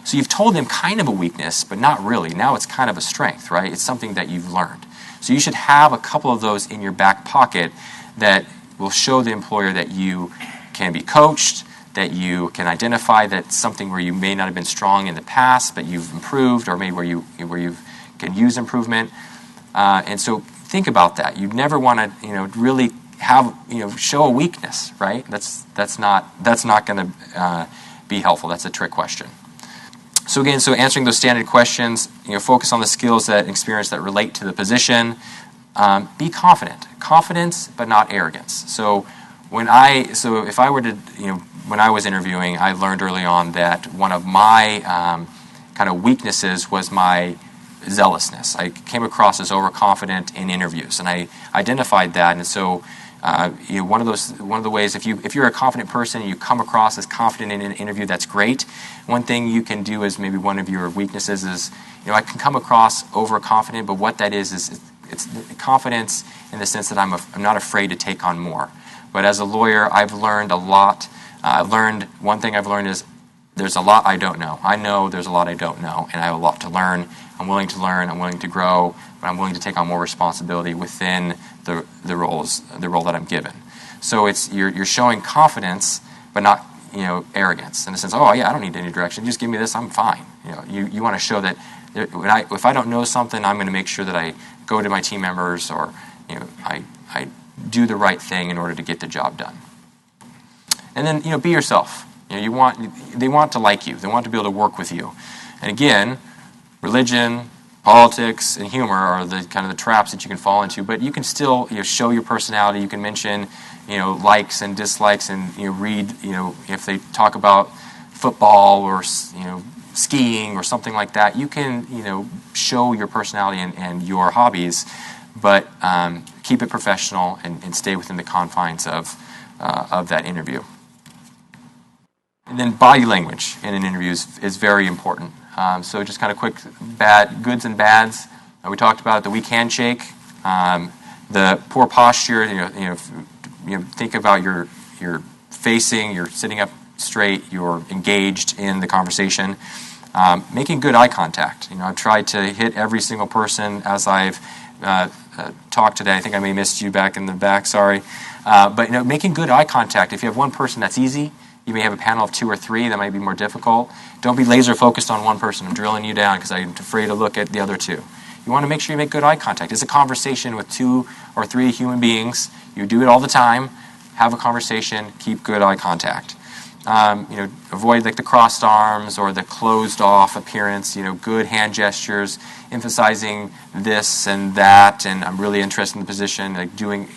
So you've told them kind of a weakness, but not really. Now it's kind of a strength, right? It's something that you've learned. So you should have a couple of those in your back pocket that will show the employer that you can be coached, that you can identify that's something where you may not have been strong in the past, but you've improved, or maybe where you can use improvement. And so think about that. You never want to, really have, show a weakness, right? That's not going to be helpful. That's a trick question. So again, answering those standard questions, focus on the skills and experience that relate to the position. Be confident. Confidence, but not arrogance. So if I were to, when I was interviewing, I learned early on that one of my kind of weaknesses was my zealousness. I came across as overconfident in interviews, and I identified that. And so One of the ways, if you're a confident person and you come across as confident in an interview, that's great. One thing you can do is maybe one of your weaknesses is, I can come across overconfident, but what that is it's confidence in the sense that I'm not afraid to take on more. But as a lawyer, I've learned a lot. One thing I've learned is there's a lot I don't know. I know there's a lot I don't know, and I have a lot to learn. I'm willing to learn. I'm willing to grow, but I'm willing to take on more responsibility within the role that I'm given. So you're showing confidence, but not arrogance in the sense, oh yeah, I don't need any direction. Just give me this, I'm fine. You want to show that if I don't know something, I'm going to make sure that I go to my team members or I do the right thing in order to get the job done. And then be yourself. They want to like you. They want to be able to work with you. And again, religion, politics, and humor are the kind of the traps that you can fall into. But you can still show your personality. You can mention likes and dislikes, and read if they talk about football or skiing or something like that. You can show your personality and your hobbies, but keep it professional and stay within the confines of that interview. And then body language in an interview is very important. So just kind of quick goods and bads. We talked about the weak handshake, the poor posture. Think about you're facing, you're sitting up straight, you're engaged in the conversation. Making good eye contact. I've tried to hit every single person as I've talked today. I think I may have missed you back in the back. Sorry, but making good eye contact. If you have one person, that's easy. You may have a panel of 2 or 3 that might be more difficult. Don't be laser focused on one person. I'm drilling you down because I'm afraid to look at the other 2. You want to make sure you make good eye contact. It's a conversation with 2 or 3 human beings. You do it all the time. Have a conversation. Keep good eye contact. Avoid like the crossed arms or the closed off appearance. Good hand gestures, emphasizing this and that, and I'm really interested in the position. Like doing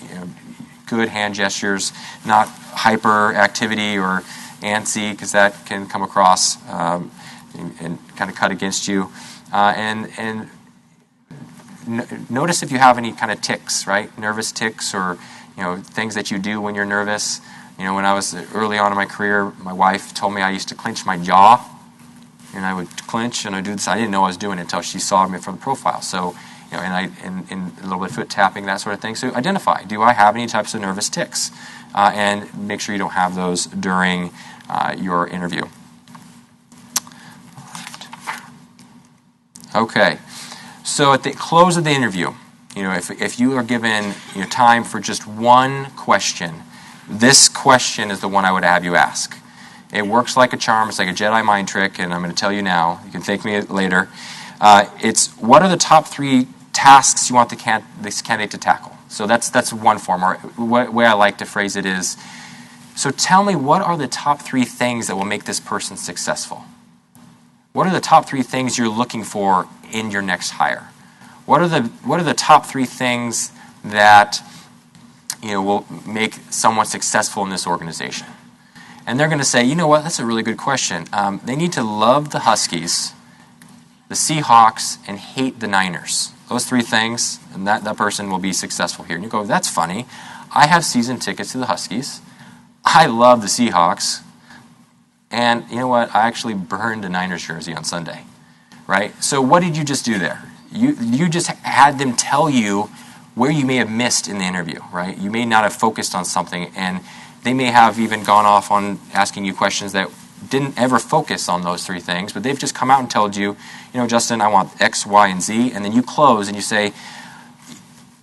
good hand gestures, not hyperactivity or antsy, because that can come across and kind of cut against you. Notice if you have any kind of tics, right? Nervous tics or things that you do when you're nervous. When I was early on in my career, my wife told me I used to clench my jaw, and I would clench and I'd do this. I didn't know I was doing it until she saw me from the profile. So, and a little bit of foot tapping, that sort of thing. So identify, do I have any types of nervous tics? And make sure you don't have those during your interview. Okay, so at the close of the interview, if you are given time for just one question, this question is the one I would have you ask. It works like a charm. It's like a Jedi mind trick, and I'm going to tell you now. You can thank me later. It's what are the top 3 tasks you want this candidate to tackle? So that's one form. Or way I like to phrase it is, so tell me what are the top 3 things that will make this person successful? What are the top 3 things you're looking for in your next hire? What are the top 3 things that will make someone successful in this organization? And they're going to say, that's a really good question. They need to love the Huskies, the Seahawks, and hate the Niners. Those 3 things, and that person will be successful here. And you go, that's funny. I have season tickets to the Huskies. I love the Seahawks. And you know what? I actually burned a Niners jersey on Sunday. Right? So what did you just do there? You just had them tell you where you may have missed in the interview, right? You may not have focused on something, and they may have even gone off on asking you questions that didn't ever focus on those 3 things, but they've just come out and told you, Justin, I want X, Y, and Z, and then you close and you say,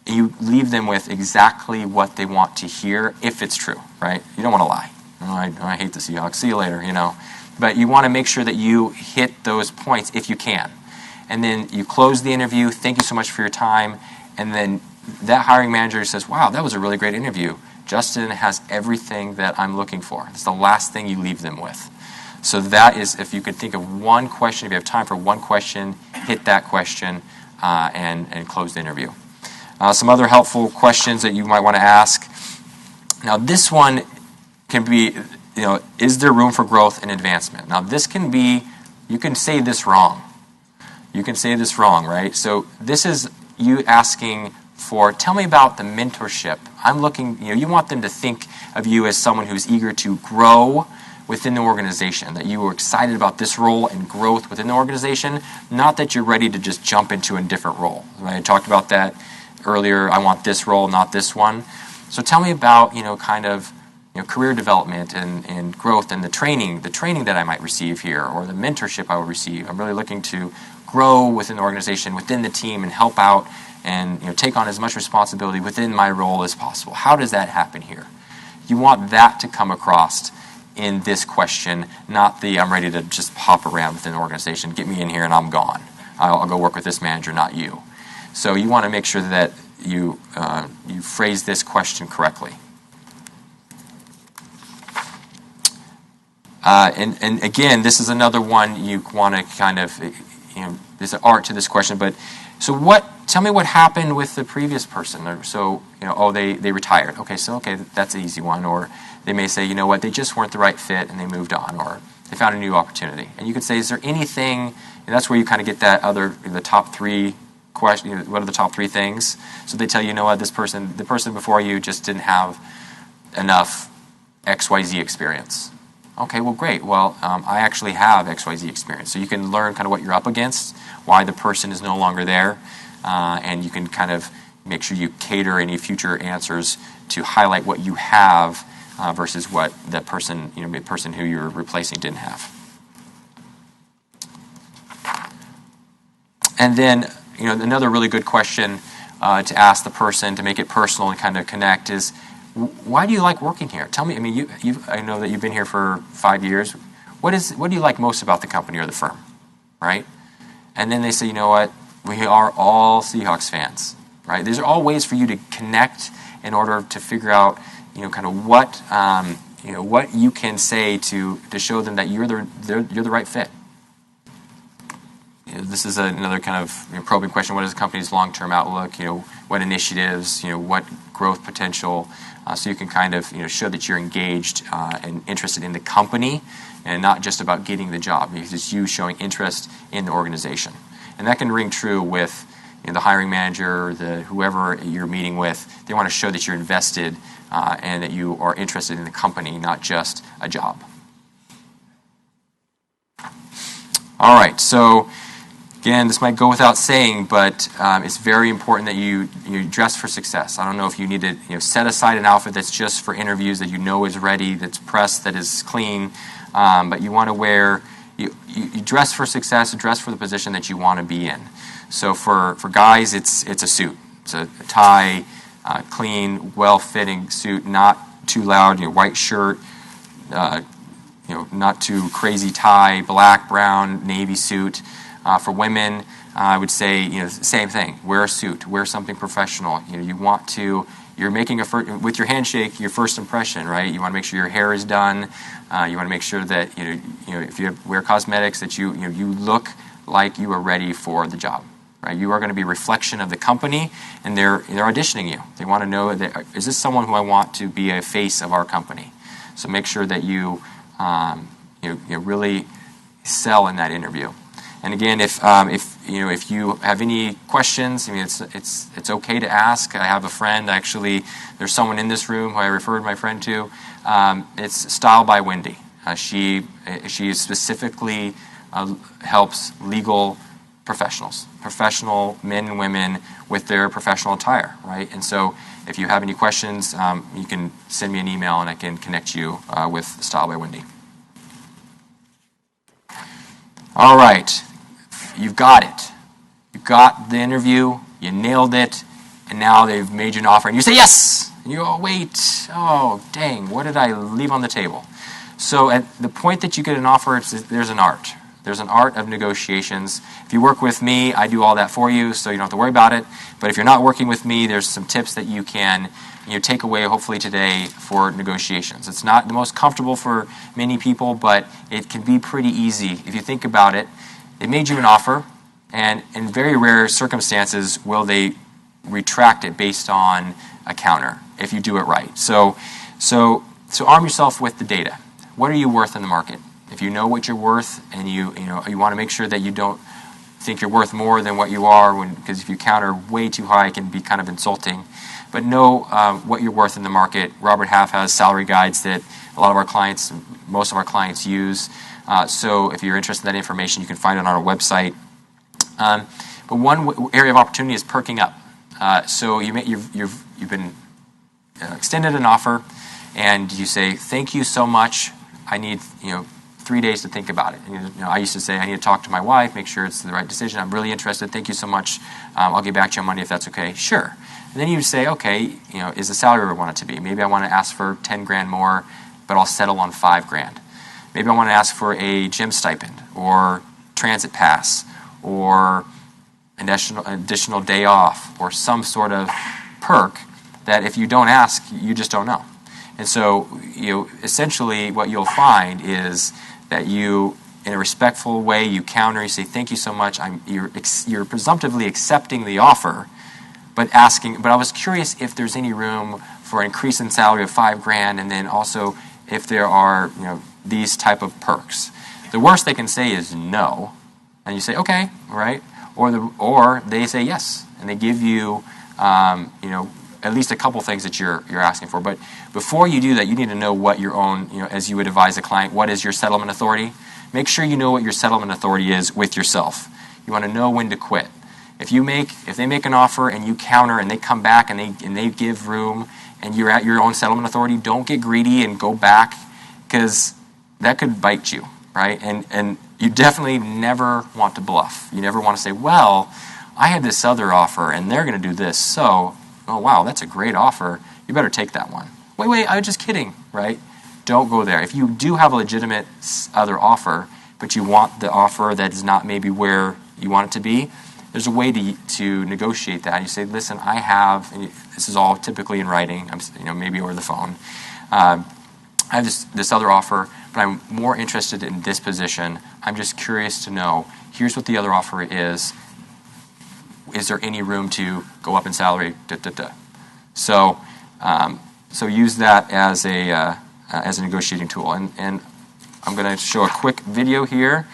you leave them with exactly what they want to hear, if it's true, right? You don't want to lie. I hate the Seahawks. See you later, But you want to make sure that you hit those points if you can. And then you close the interview. Thank you so much for your time. And then that hiring manager says, wow, that was a really great interview. Justin has everything that I'm looking for. It's the last thing you leave them with. So that is, if you could think of one question, if you have time for one question, hit that question and close the interview. Some other helpful questions that you might want to ask. Now, this one can be, is there room for growth and advancement? Now, this can be, you can say this wrong. You can say this wrong, right? So this is you asking for, tell me about the mentorship. I'm looking, you want them to think of you as someone who's eager to grow within the organization, that you are excited about this role and growth within the organization, not that you're ready to just jump into a different role. I talked about that earlier. I want this role, not this one. So tell me about, career development and growth and the training that I might receive here, or the mentorship I will receive. I'm really looking to grow within the organization, within the team, and help out and take on as much responsibility within my role as possible. How does that happen here? You want that to come across in this question, not the I'm ready to just hop around within the organization, get me in here and I'm gone. I'll go work with this manager, not you. So you want to make sure that you phrase this question correctly. And again, this is another one you want to kind of, there's an art to this question, but so tell me what happened with the previous person. They retired. Okay, that's an easy one. Or they may say, they just weren't the right fit and they moved on, or they found a new opportunity. And you could say, is there anything, and that's where you kind of get that the top three question, what are the top three things? So they tell you, the person before you just didn't have enough XYZ experience. Okay, well, great. Well, I actually have XYZ experience. So you can learn kind of what you're up against, why the person is no longer there, and you can kind of make sure you cater any future answers to highlight what you have versus what the person, the person who you're replacing didn't have. And then, another really good question to ask the person to make it personal and kind of connect is, why do you like working here? Tell me. I mean, I know that you've been here for 5 years. What do you like most about the company or the firm, right? And then they say, we are all Seahawks fans, right? These are all ways for you to connect in order to figure out, kind of what you can say to show them that you're the right fit. This is another kind of probing question. What is the company's long-term outlook? What initiatives? What growth potential? So you can kind of show that you're engaged and interested in the company, and not just about getting the job. Because it's you showing interest in the organization, and that can ring true with the hiring manager, whoever you're meeting with. They want to show that you're invested and that you are interested in the company, not just a job. All right, so. Again, this might go without saying, but it's very important that you dress for success. I don't know if you need to set aside an outfit that's just for interviews that is ready, that's pressed, that is clean, but you want to wear, you dress for success, dress for the position that you want to be in. So for guys, it's a suit. It's a tie, clean, well-fitting suit, not too loud, white shirt, not too crazy tie, black, brown, navy suit. For women, I would say, same thing. Wear a suit. Wear something professional. You're making with your handshake, your first impression, right? You want to make sure your hair is done. You want to make sure that, if you wear cosmetics, that you look like you are ready for the job, right? You are going to be a reflection of the company, and they're auditioning you. They want to know that, is this someone who I want to be a face of our company? So make sure that you really sell in that interview. And again, if you have any questions, it's okay to ask. I have a friend, actually. There's someone in this room who I referred my friend to. It's Style by Wendy. She specifically helps legal professionals, professional men and women with their professional attire, right? And so, if you have any questions, you can send me an email, and I can connect you with Style by Wendy. All right. You've got it. You got the interview, you nailed it, and now they've made you an offer, and you say yes! And you go, wait, oh, dang, what did I leave on the table? So at the point that you get an offer, there's an art. There's an art of negotiations. If you work with me, I do all that for you, so you don't have to worry about it. But if you're not working with me, there's some tips that you can take away, hopefully today, for negotiations. It's not the most comfortable for many people, but it can be pretty easy. If you think about it, they made you an offer, and in very rare circumstances will they retract it based on a counter if you do it right. So arm yourself with the data. What are you worth in the market? If you know what you're worth, and you want to make sure that you don't think you're worth more than what you are, because if you counter way too high, it can be kind of insulting. But know what you're worth in the market. Robert Half has salary guides that a lot of our clients, most of our clients use. So if you're interested in that information, you can find it on our website. But one area of opportunity is perking up. So you've been extended an offer, and you say, "Thank you so much. I need 3 days to think about it." And, I used to say, "I need to talk to my wife, make sure it's the right decision. I'm really interested. Thank you so much. I'll get back to you on Monday if that's okay." Sure. And then you say, "Okay, is the salary where I want it to be? Maybe I want to ask for 10 grand more, but I'll settle on 5 grand. Maybe I want to ask for a gym stipend or transit pass or an additional day off or some sort of perk that if you don't ask, you just don't know." And so, essentially what you'll find is that you, in a respectful way, you counter, you say, "Thank you so much. You're presumptively accepting the offer, but I was curious if there's any room for an increase in salary of 5 grand, and then also if there are, these type of perks." The worst they can say is no, and you say, "Okay, right?" Or they say yes, and they give you, at least a couple things that you're asking for. But before you do that, you need to know what your own, as you would advise a client, what is your settlement authority? Make sure you know what your settlement authority is with yourself. You want to know when to quit. If they make an offer and you counter and they come back and they give room and you're at your own settlement authority, don't get greedy and go back, because that could bite you, right? And you definitely never want to bluff. You never want to say, "Well, I had this other offer and they're going to do this, so, oh wow, that's a great offer. You better take that one." Wait, I was just kidding, right? Don't go there. If you do have a legitimate other offer, but you want the offer that is not maybe where you want it to be, there's a way to negotiate that. You say, "Listen, I have," and this is all typically in writing, maybe over the phone, "I have this other offer, but I'm more interested in this position. I'm just curious to know, here's what the other offer is. Is there any room to go up in salary?" So use that as a negotiating tool. And I'm going to show a quick video here.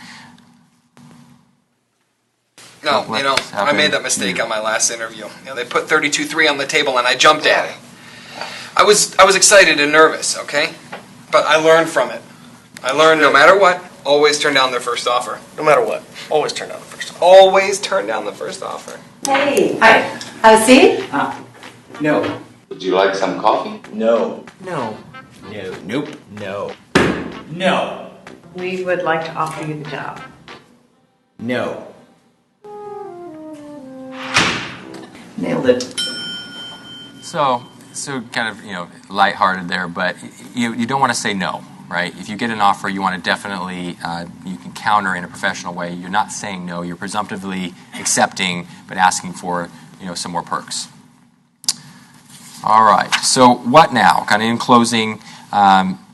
No, I made that mistake on my last interview. They put 32.3 on the table and I jumped at it. I was excited and nervous, okay? But I learned from it. I learned no matter what, always turn down their first offer. No matter what, always turn down the first offer. Always turn down the first offer. Hey, hi. Have a seat? No. Would you like some coffee? No. No. No. Nope. No. No. We would like to offer you the job. No. Nailed it. So kind of, lighthearted there, but you don't want to say no, right? If you get an offer, you want to definitely, you can counter in a professional way. You're not saying no, you're presumptively accepting, but asking for, some more perks. All right, so what now? Kind of in closing,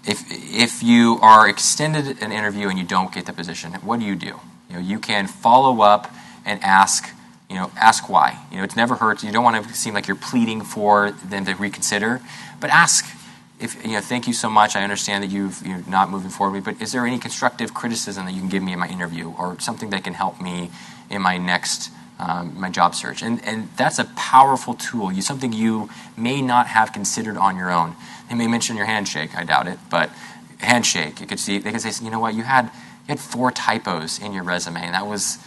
if you are extended an interview and you don't get the position, what do? You can follow up and ask why. It never hurts. You don't want to seem like you're pleading for them to reconsider, but ask if, "Thank you so much. I understand that you're not moving forward, but is there any constructive criticism that you can give me in my interview, or something that can help me in my next my job search?" And that's a powerful tool. Something you may not have considered on your own. They may mention your handshake. I doubt it, but handshake. They could say, "You know what? You had 4 typos in your resume, and that was."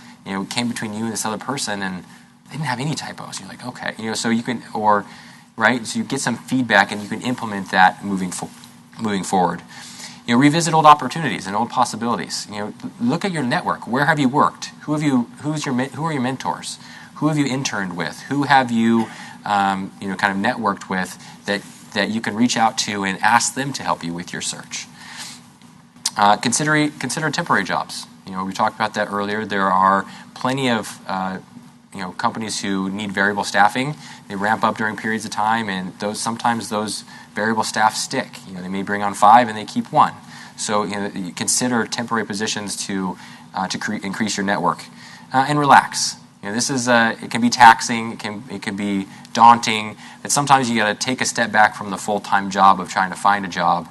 Came between you and this other person, and they didn't have any typos. You're like, okay, so you can, right? So you get some feedback, and you can implement that moving forward. Revisit old opportunities and old possibilities. Look at your network. Where have you worked? Who are your mentors? Who have you interned with? Who have you, kind of networked with that you can reach out to and ask them to help you with your search. Consider temporary jobs. We talked about that earlier. There are plenty of companies who need variable staffing. They ramp up during periods of time, and sometimes those variable staff stick. They may bring on 5 and they keep 1. So you consider temporary positions to increase your network, and relax. This is it can be taxing. It can be daunting. But sometimes you got to take a step back from the full-time job of trying to find a job.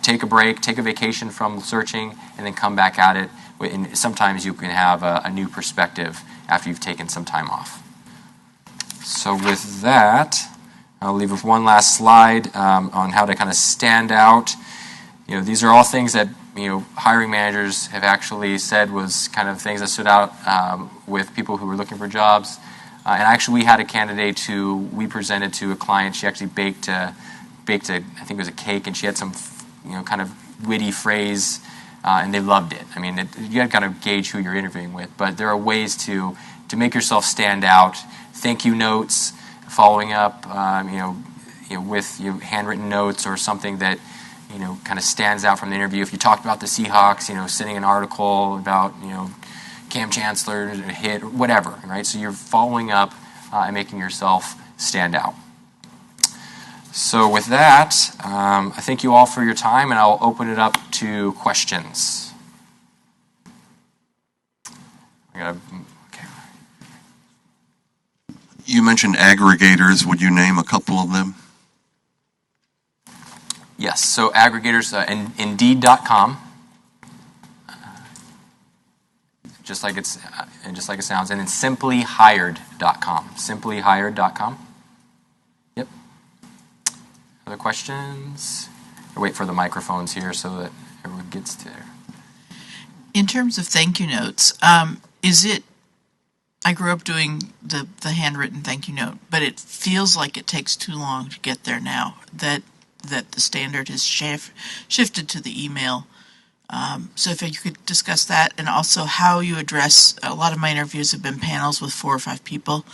Take a break, take a vacation from searching, and then come back at it. and sometimes you can have a new perspective after you've taken some time off. So with that, I'll leave with one last slide on how to kind of stand out. These are all things that hiring managers have actually said was kind of things that stood out with people who were looking for jobs. And actually, we had a candidate who we presented to a client. She actually baked a I think it was a cake, and she had some kind of witty phrase, and they loved it. I mean, you got to kind of gauge who you're interviewing with, but there are ways to make yourself stand out. Thank you notes, following up, with handwritten notes or something that kind of stands out from the interview. If you talked about the Seahawks, sending an article about Cam Chancellor hit, or whatever, right? So you're following up and making yourself stand out. So with that, I thank you all for your time, and I'll open it up to questions. You mentioned aggregators. Would you name a couple of them? Yes, so aggregators, Indeed.com, just like it sounds, and then SimplyHired.com. SimplyHired.com. Yep. Other questions? I'll wait for the microphones here so that everyone gets to there. In terms of thank you notes, is it? I grew up doing the handwritten thank you note, but it feels like it takes too long to get there now. That the standard has shifted to the email. So if you could discuss that, and also how you address, a lot of my interviews have been panels with 4 or 5 people,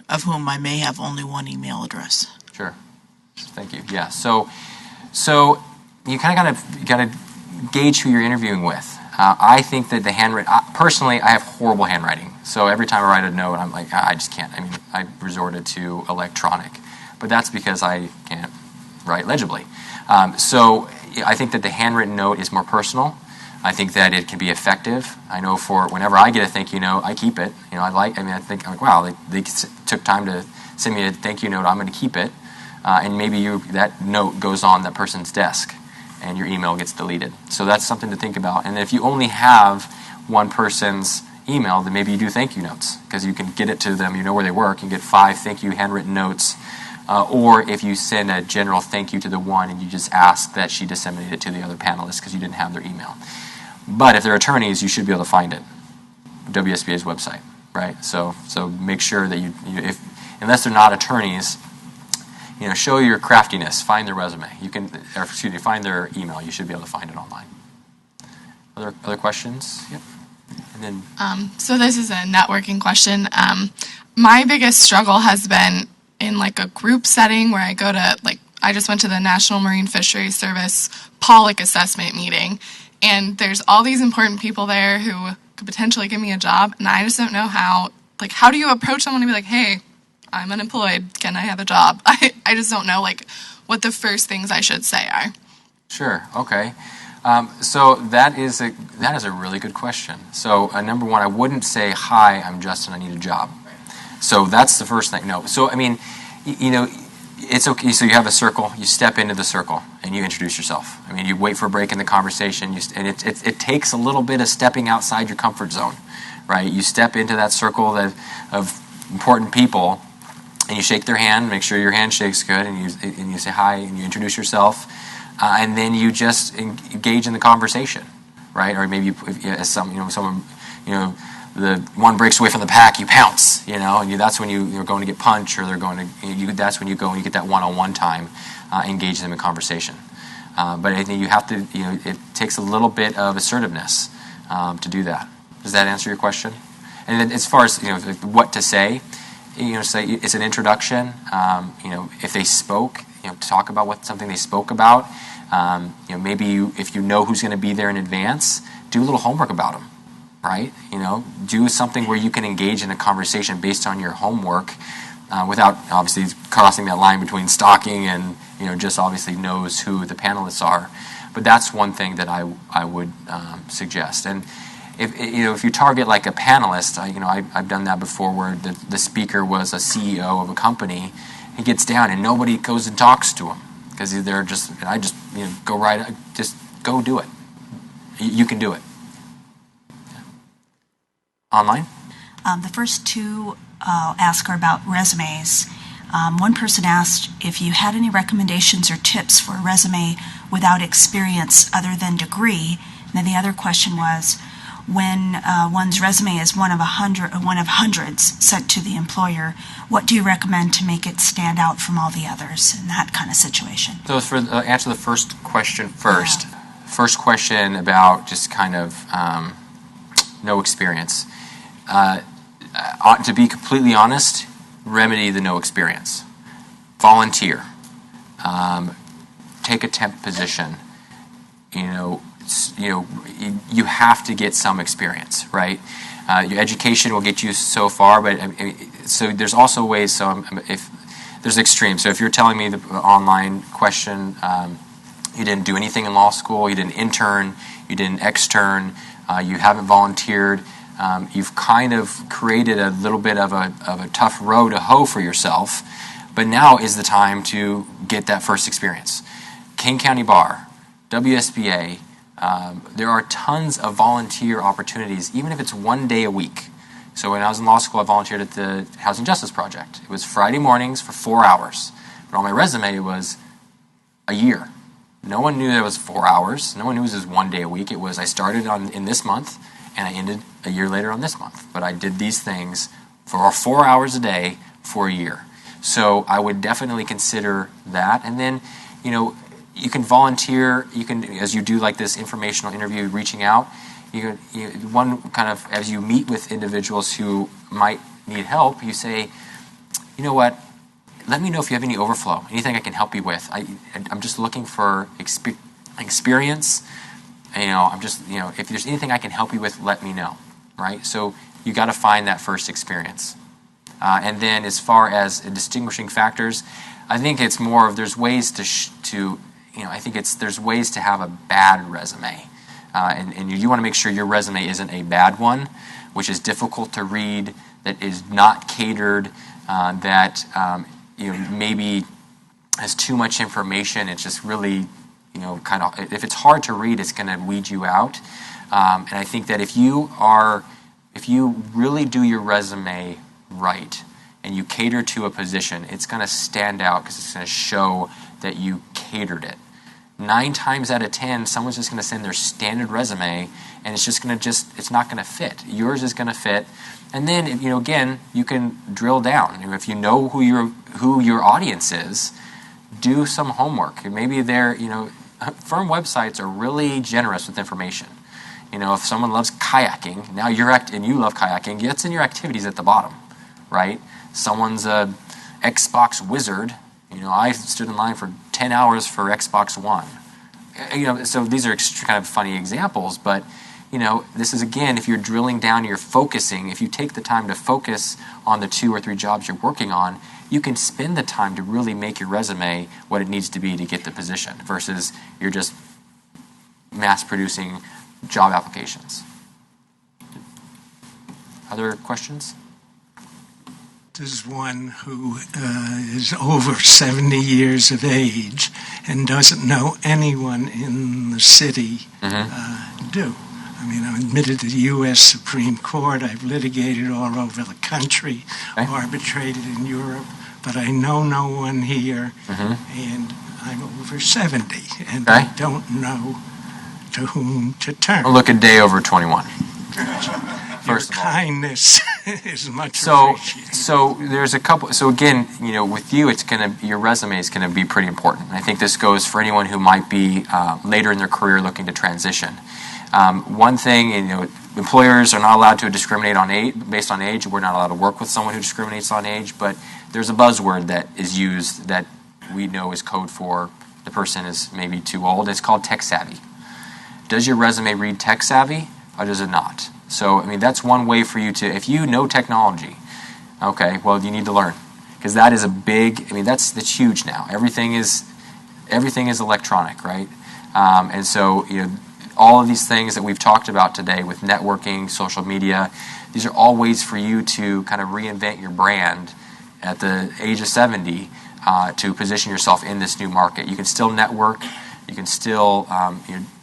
of whom I may have only one email address. Sure. Thank you. Yeah. So you kind of got to gauge who you're interviewing with. I think that the handwritten, personally, I have horrible handwriting. So every time I write a note, I'm like, I just can't. I mean, I resorted to electronic, but that's because I can't write legibly. So I think that the handwritten note is more personal. I think that it can be effective. I know for whenever I get a thank you note, I keep it. I think I'm like, wow, they took time to send me a thank you note. I'm going to keep it, and maybe that note goes on that person's desk, and your email gets deleted. So that's something to think about. And if you only have one person's email, then maybe you do thank you notes, because you can get it to them. You know where they work. You get 5 thank you handwritten notes. Or if you send a general thank you to the one and you just ask that she disseminate it to the other panelists because you didn't have their email. But if they're attorneys, you should be able to find it. WSBA's website, right? So make sure that unless they're not attorneys, show your craftiness. Find their resume. Find their email. You should be able to find it online. Other questions? Yep. And then. So this is a networking question. My biggest struggle has been in like a group setting where I go to, I just went to the National Marine Fisheries Service Pollock assessment meeting, and there's all these important people there who could potentially give me a job, and I just don't know how do you approach someone and be like, hey, I'm unemployed, can I have a job? I just don't know, what the first things I should say are. Sure, okay. So that is a really good question. So number one, I wouldn't say, hi, I'm Justin, I need a job. So that's the first thing. No. So, I mean, it's okay. So you have a circle. You step into the circle and you introduce yourself. I mean, you wait for a break in the conversation. And it takes a little bit of stepping outside your comfort zone, right? You step into that circle of important people and you shake their hand, make sure your handshake's good, and you say hi and you introduce yourself. And then you just engage in the conversation, right? Or maybe someone, the one breaks away from the pack, you pounce, and that's when you're going to get punched, or that's when you go and you get that one-on-one time, engage them in conversation. But I think you have to, it takes a little bit of assertiveness to do that. Does that answer your question? And then as far as, what to say, say it's an introduction. If they spoke, talk about something they spoke about. Maybe if you know who's going to be there in advance, do a little homework about them. Right? Do something where you can engage in a conversation based on your homework without obviously crossing that line between stalking and, just obviously knows who the panelists are. But that's one thing that I would suggest. And if you target like a panelist, I've done that before where the speaker was a CEO of a company. He gets down and nobody goes and talks to him because they're just, go do it. You can do it. Online? The first two I'll ask are about resumes. One person asked if you had any recommendations or tips for a resume without experience other than degree. And then the other question was, when one's resume is one of hundreds sent to the employer, what do you recommend to make it stand out from all the others in that kind of situation? So for answer the first question first. Yeah. First question about just kind of no experience. To be completely honest, remedy the no experience. Volunteer. Take a temp position. You have to get some experience, right? Your education will get you so far, but so there's also ways. So if there's extremes. So if you're telling me the online question, you didn't do anything in law school, you didn't intern, you didn't extern, you haven't volunteered. You've kind of created a little bit of a tough row to hoe for yourself, but now is the time to get that first experience. King County Bar, WSBA, there are tons of volunteer opportunities, even if it's 1 day a week. So when I was in law school, I volunteered at the Housing Justice Project. It was Friday mornings for 4 hours. But on my resume, it was a year. No one knew that it was 4 hours. No one knew it was 1 day a week. It was I started in this month, and I ended a year later on this month. But I did these things for 4 hours a day for a year. So I would definitely consider that. And then, you can volunteer. You can, as you do like this informational interview, reaching out. One kind of, as you meet with individuals who might need help, you say, you know what? Let me know if you have any overflow, anything I can help you with. I'm just looking for experience. I'm just, if there's anything I can help you with, let me know, right? So you got to find that first experience. And then as far as distinguishing factors, I think it's more of there's ways there's ways to have a bad resume. And you want to make sure your resume isn't a bad one, which is difficult to read, that is not catered, that maybe has too much information. It's just really, kind of, if it's hard to read, it's going to weed you out. And I think that if you really do your resume right and you cater to a position, it's going to stand out because it's going to show that you catered it. 9 times out of 10, someone's just going to send their standard resume, and it's just going to it's not going to fit. Yours is going to fit, and then again, you can drill down. If you know who your audience is, do some homework. Maybe firm websites are really generous with information. If someone loves kayaking, now and you love kayaking, it's in your activities at the bottom, right? Someone's a Xbox wizard. I stood in line for 10 hours for Xbox One. So these are kind of funny examples, but, this is, again, if you're drilling down, you're focusing, if you take the time to focus on the 2 or 3 jobs you're working on, you can spend the time to really make your resume what it needs to be to get the position versus you're just mass-producing job applications. Other questions? This is one who is over 70 years of age and doesn't know anyone in the city do. I'm admitted to the U.S. Supreme Court. I've litigated all over the country, arbitrated in Europe, but I know no one here, and I'm over 70, and I don't know to whom to turn. I'll look a day over 21. First of all, kindness is much appreciated. So there's a couple. So again, with you, your resume is gonna be pretty important. And I think this goes for anyone who might be later in their career looking to transition. One thing, employers are not allowed to discriminate based on age. We're not allowed to work with someone who discriminates on age. But there's a buzzword that is used that we know is code for the person is maybe too old. It's called tech savvy. Does your resume read tech savvy or does it not? So, that's one way for you to, if you know technology, okay, well, you need to learn. Because that is a big, that's huge now. Everything is electronic, right? And so, all of these things that we've talked about today with networking, social media, these are all ways for you to kind of reinvent your brand at the age of 70 to position yourself in this new market. You can still network. You can still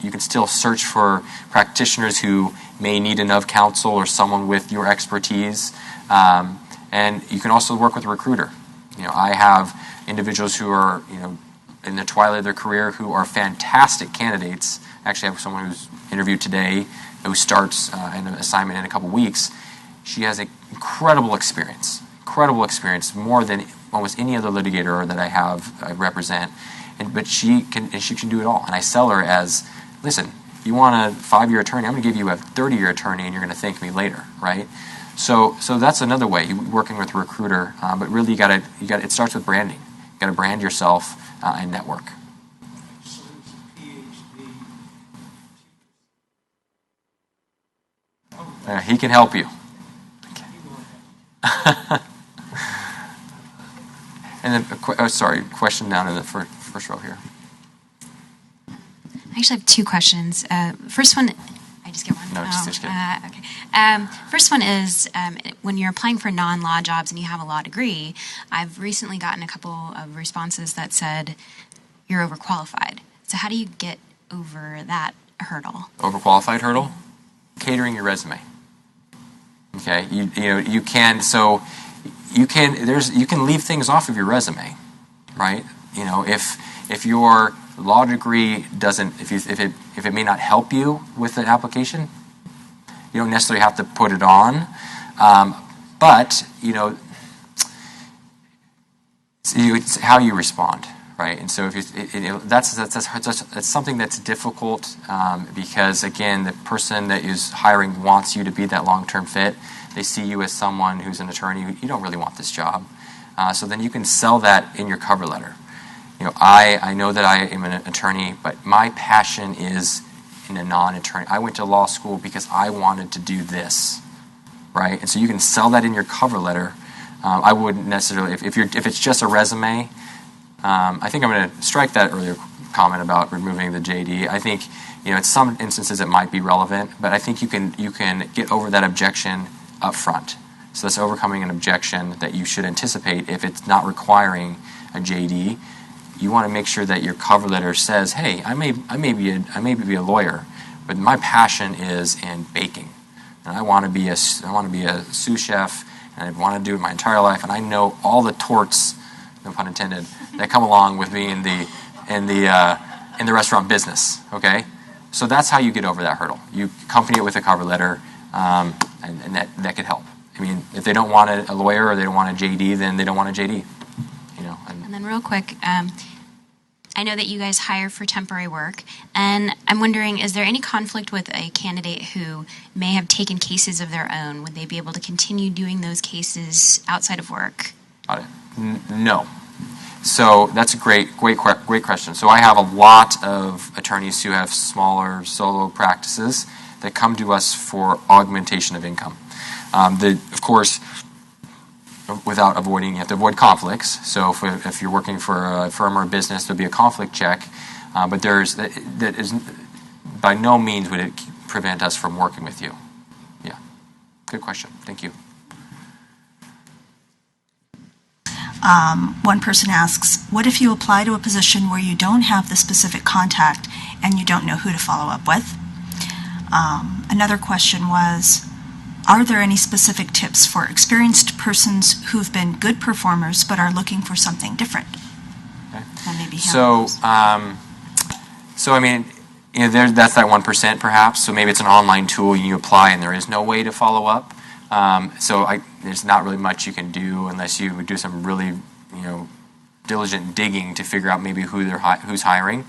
you can still search for practitioners who may need enough counsel or someone with your expertise, and you can also work with a recruiter. I have individuals who are in the twilight of their career who are fantastic candidates. Actually, I have someone who's interviewed today who starts an assignment in a couple weeks. She has an incredible experience, more than almost any other litigator that I represent. But she can do it all. And I sell her as, listen, you want a 5-year attorney, I'm going to give you a 30-year attorney, and you're going to thank me later, right? So that's another way, working with a recruiter. But really, it starts with branding. You got to brand yourself and network. He can help you. Okay. And then, question down in the first row here. I actually have two questions. First one, I just get one? No, just kidding. Okay. First one is, when you're applying for non-law jobs and you have a law degree, I've recently gotten a couple of responses that said you're overqualified. So how do you get over that hurdle? Overqualified hurdle? Catering your resume. Okay, you can leave things off of your resume, right? If your law degree doesn't, if it may not help you with an application, you don't necessarily have to put it on, but it's how you respond, right? And so if that's something that's difficult because again, the person that is hiring wants you to be that long-term fit. They see you as someone who's an attorney. You don't really want this job, so then you can sell that in your cover letter. I know that I am an attorney, but my passion is in a non-attorney. I went to law school because I wanted to do this, right? And so you can sell that in your cover letter. I wouldn't necessarily, if it's just a resume. I think I'm going to strike that earlier comment about removing the JD. I think in some instances it might be relevant, but I think you can get over that objection up front. So that's overcoming an objection that you should anticipate if it's not requiring a JD. You want to make sure that your cover letter says, "Hey, I may be a lawyer, but my passion is in baking, and I want to be a sous chef, and I want to do it my entire life, and I know all the torts, no pun intended, that come along with being in the restaurant business." Okay, so that's how you get over that hurdle. You accompany it with a cover letter, and that could help. I mean, if they don't want a lawyer or they don't want a JD, then they don't want a JD. And then real quick, I know that you guys hire for temporary work, and I'm wondering, is there any conflict with a candidate who may have taken cases of their own? Would they be able to continue doing those cases outside of work? Got it. No. So that's a great question. So I have a lot of attorneys who have smaller solo practices that come to us for augmentation of income. Of course, without avoiding, you have to avoid conflicts. So if you're working for a firm or a business, there'll be a conflict check. But that is by no means would it prevent us from working with you. Yeah, good question. Thank you. One person asks, what if you apply to a position where you don't have the specific contact and you don't know who to follow up with? Another question was, are there any specific tips for experienced persons who've been good performers but are looking for something different? Okay. And maybe so I mean, that's that 1% perhaps. So maybe it's an online tool you apply and there is no way to follow up. There's not really much you can do unless you do some really, diligent digging to figure out maybe who's hiring.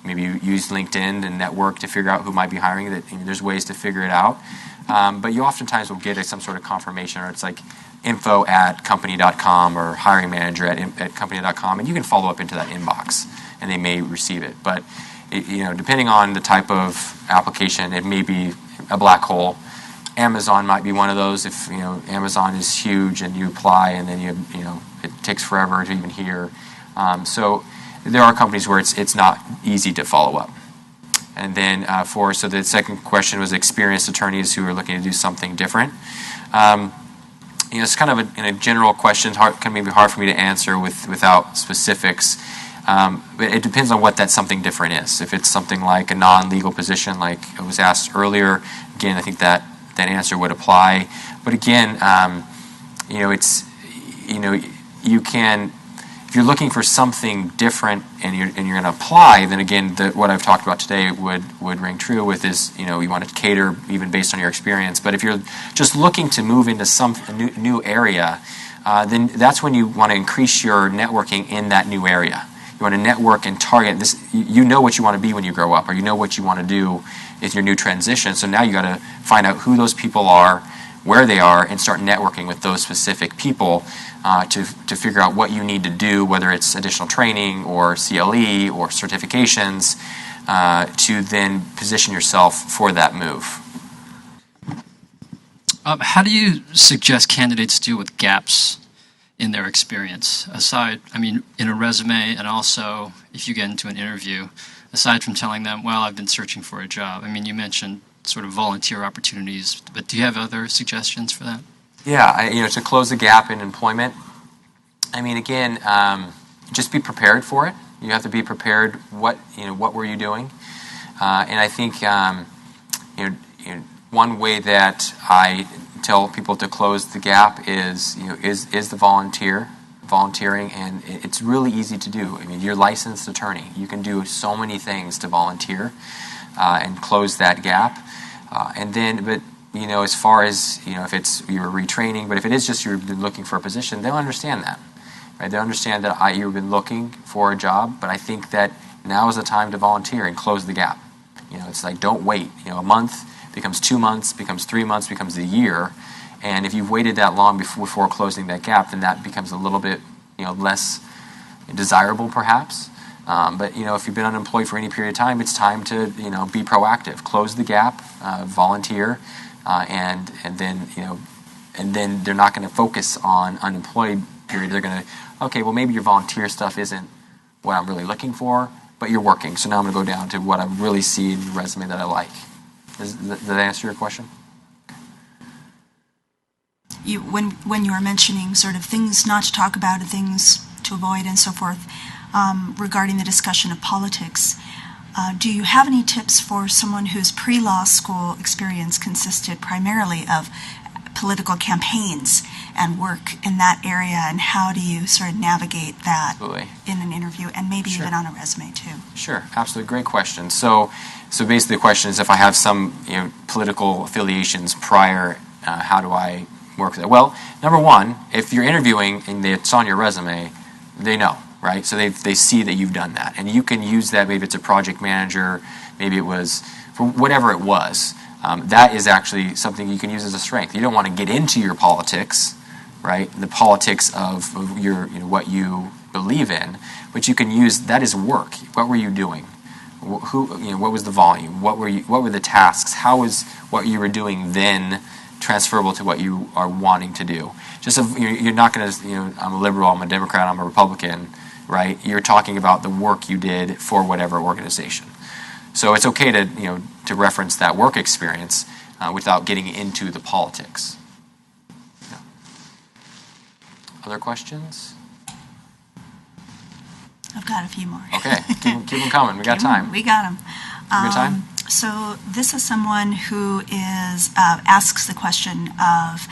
Maybe you use LinkedIn and network to figure out who might be hiring. There's ways to figure it out. But you oftentimes will get some sort of confirmation, or it's like info@company.com or hiring manager at company.com, and you can follow up into that inbox, and they may receive it. But depending on the type of application, it may be a black hole. Amazon might be one of those. If Amazon is huge and you apply and then it takes forever to even hear. So there are companies where it's not easy to follow up. And then so the second question was experienced attorneys who are looking to do something different. It's kind of in a general question. Can maybe hard for me to answer without specifics. But it depends on what that something different is. If it's something like a non-legal position, like I was asked earlier, again, I think that answer would apply. But again, it's, you can, if you're looking for something different and you're going to apply, then again, what I've talked about today would ring true with is, you want to cater even based on your experience. But if you're just looking to move into some new area, then that's when you want to increase your networking in that new area. You want to network and target this. You know what you want to be when you grow up, or you know what you want to do is your new transition. So now you got to find out who those people are, where they are, and start networking with those specific people to figure out what you need to do, whether it's additional training or CLE or certifications, to then position yourself for that move. How do you suggest candidates deal with gaps in their experience? Aside, in a resume, and also if you get into an interview, aside from telling them, well, I've been searching for a job. You mentioned sort of volunteer opportunities, but do you have other suggestions for that? Yeah, to close the gap in employment. Again, just be prepared for it. You have to be prepared. What were you doing? And I think one way that I tell people to close the gap is the volunteering, and it's really easy to do. You're a licensed attorney. You can do so many things to volunteer and close that gap. As far as if it's you're retraining, but if it is just you've been looking for a position, they'll understand that. Right? They understand that you've been looking for a job, but I think that now is the time to volunteer and close the gap. It's like, don't wait. A month becomes 2 months, becomes 3 months, becomes a year, and if you've waited that long before closing that gap, then that becomes a little bit less desirable, perhaps. But if you've been unemployed for any period of time, it's time to be proactive, close the gap, volunteer, and then they're not going to focus on unemployed period. They're going to, okay, well, maybe your volunteer stuff isn't what I'm really looking for, but you're working. So now I'm going to go down to what I really see in your resume that I like. Does that answer your question? When you were mentioning sort of things not to talk about and things to avoid and so forth, regarding the discussion of politics, do you have any tips for someone whose pre-law school experience consisted primarily of political campaigns and work in that area, and how do you sort of navigate that Absolutely. In an interview and maybe Sure. even on a resume too? Sure, absolutely, great question. So basically the question is, if I have some political affiliations prior, how do I work with that? Well, number one, if you're interviewing and it's on your resume, they know, right? So they see that you've done that, and you can use that. Maybe it's a project manager, maybe it was for whatever it was. That is actually something you can use as a strength. You don't want to get into your politics, right? The politics of your what you believe in, but you can use that as work. What were you doing? What was the volume? What were the tasks? How is what you were doing then transferable to what you are wanting to do? You're not going to, I'm a liberal, I'm a Democrat, I'm a Republican, right? You're talking about the work you did for whatever organization. So it's okay to reference that work experience without getting into the politics. Yeah. Other questions? I've got a few more. Okay, keep them coming. We got time. We got them. Good time? So this is someone who asks the question of,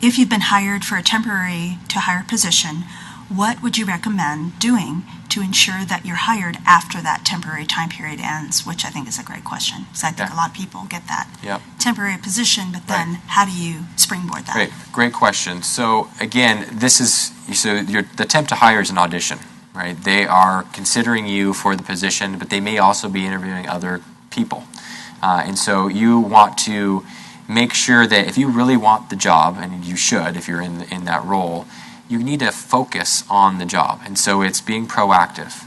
if you've been hired for a temporary to hire position, what would you recommend doing to ensure that you're hired after that temporary time period ends? Which I think is a great question, because I think a lot of people get that temporary position, but then how do you springboard that? Great question. So again, the temp to hire is an audition, right? They are considering you for the position, but they may also be interviewing other people. And so you want to make sure that if you really want the job, and you should if you're in that role, you need to focus on the job. And so it's being proactive.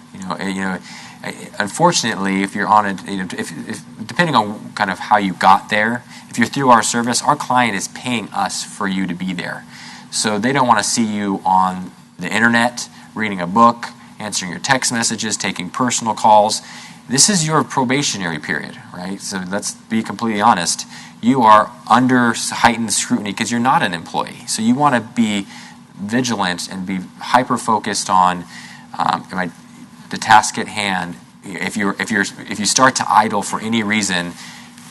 Unfortunately, if you're on if depending on kind of how you got there, if you're through our service, our client is paying us for you to be there. So they don't want to see you on the internet, reading a book, answering your text messages, taking personal calls. This is your probationary period, right? So let's be completely honest. You are under heightened scrutiny because you're not an employee. So you want to be vigilant and be hyper-focused on, the task at hand. If you start to idle for any reason,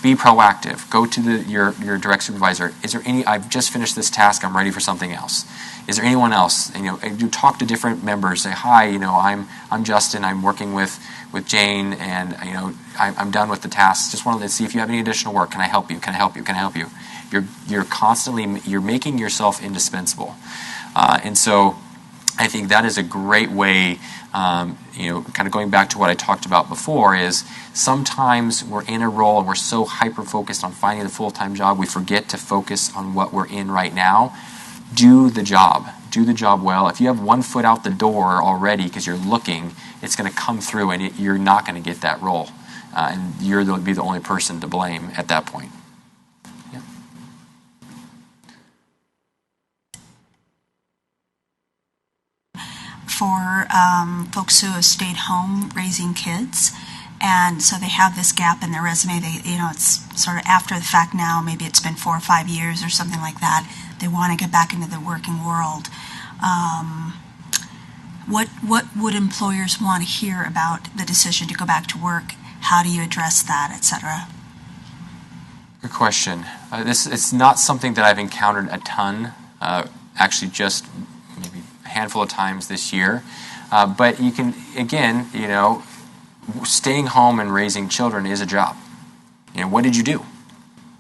be proactive. Go to your direct supervisor. Is there any? I've just finished this task. I'm ready for something else. Is there anyone else? You talk to different members. Say hi. I'm Justin. I'm working with Jane, and I'm done with the tasks. Just wanted to see if you have any additional work. Can I help you? Can I help you? Can I help you? You're constantly making yourself indispensable, and so I think that is a great way. Kind of going back to what I talked about before, is sometimes we're in a role and we're so hyper-focused on finding the full-time job, we forget to focus on what we're in right now. Do the job. Do the job well. If you have one foot out the door already because you're looking, it's going to come through and you're not going to get that role. And you'll be the only person to blame at that point. Yeah. For folks who have stayed home raising kids, and so they have this gap in their resume. It's sort of after the fact now. Maybe it's been 4 or 5 years or something like that. They want to get back into the working world. What would employers want to hear about the decision to go back to work? How do you address that, etc.? Good question. It's not something that I've encountered a ton. Actually, just maybe a handful of times this year. But you can, again, staying home and raising children is a job. What did you do?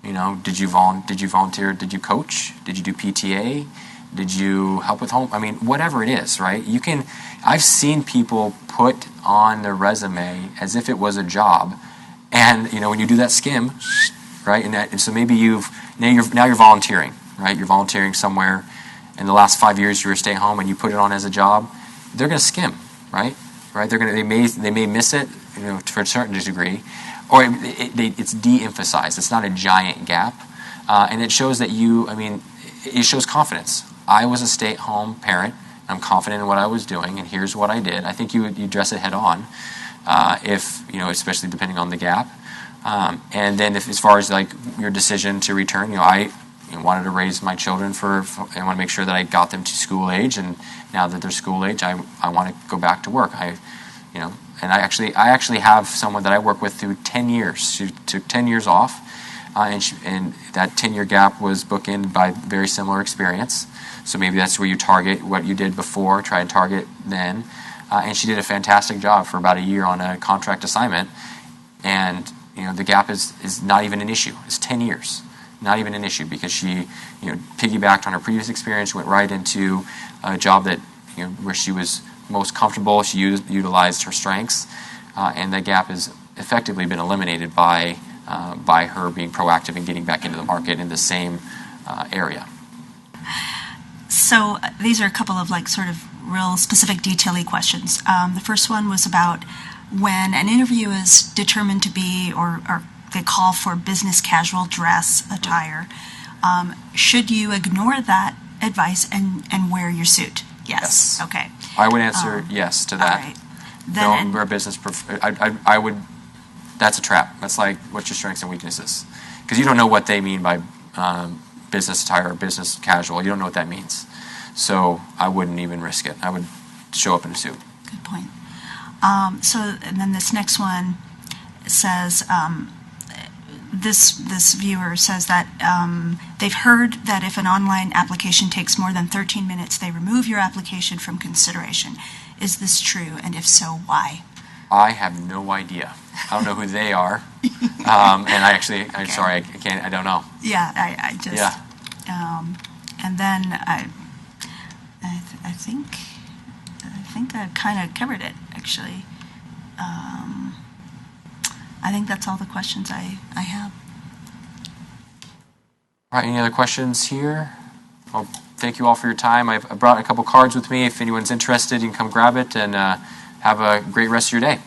Did you volunteer? Did you coach? Did you do PTA? Did you help with home? Whatever it is, right? I've seen people put on their resume as if it was a job, and when you do that skim, right? And so maybe now you're volunteering, right? You're volunteering somewhere. In the last 5 years, you were staying home, and you put it on as a job. They're going to skim, right? Right? They may miss it, to a certain degree, or it's de-emphasized. It's not a giant gap, and it shows that it shows confidence. I was a stay-at-home parent. I'm confident in what I was doing, and here's what I did. I think you address it head on, especially depending on the gap. And then as far as like your decision to return, I wanted to raise my children I want to make sure that I got them to school age, and now that they're school age, I want to go back to work. And I actually have someone that I work with through 10 years. She took 10 years off, and that 10-year gap was bookended by very similar experience. So maybe that's where you target what you did before, try and target then. And she did a fantastic job for about a year on a contract assignment. And the gap is not even an issue. It's 10 years, not even an issue, because she piggybacked on her previous experience, went right into a job that where she was most comfortable. She utilized her strengths, and that gap has effectively been eliminated by her being proactive and getting back into the market in the same area. So these are a couple of sort of real specific detail-y questions. The first one was about when an interview is determined to be, or they call for business casual dress attire, should you ignore that advice and wear your suit? Yes. Okay. I would answer yes to that. All right. Don't wear business. I would. That's a trap. That's like, what's your strengths and weaknesses? Because you don't know what they mean by business attire or business casual. You don't know what that means. So I wouldn't even risk it. I would show up in a suit. Good point. And then this next one says, this viewer says that they've heard that if an online application takes more than 13 minutes, they remove your application from consideration. Is this true? And if so, why? I have no idea. I don't know who they are. And I'm sorry, I can't, I don't know. Yeah, I just... Yeah. And then I think I kind of covered it, actually. I think that's all the questions I have. All right, any other questions here? Well, thank you all for your time. I brought a couple cards with me. If anyone's interested, you can come grab it, and have a great rest of your day.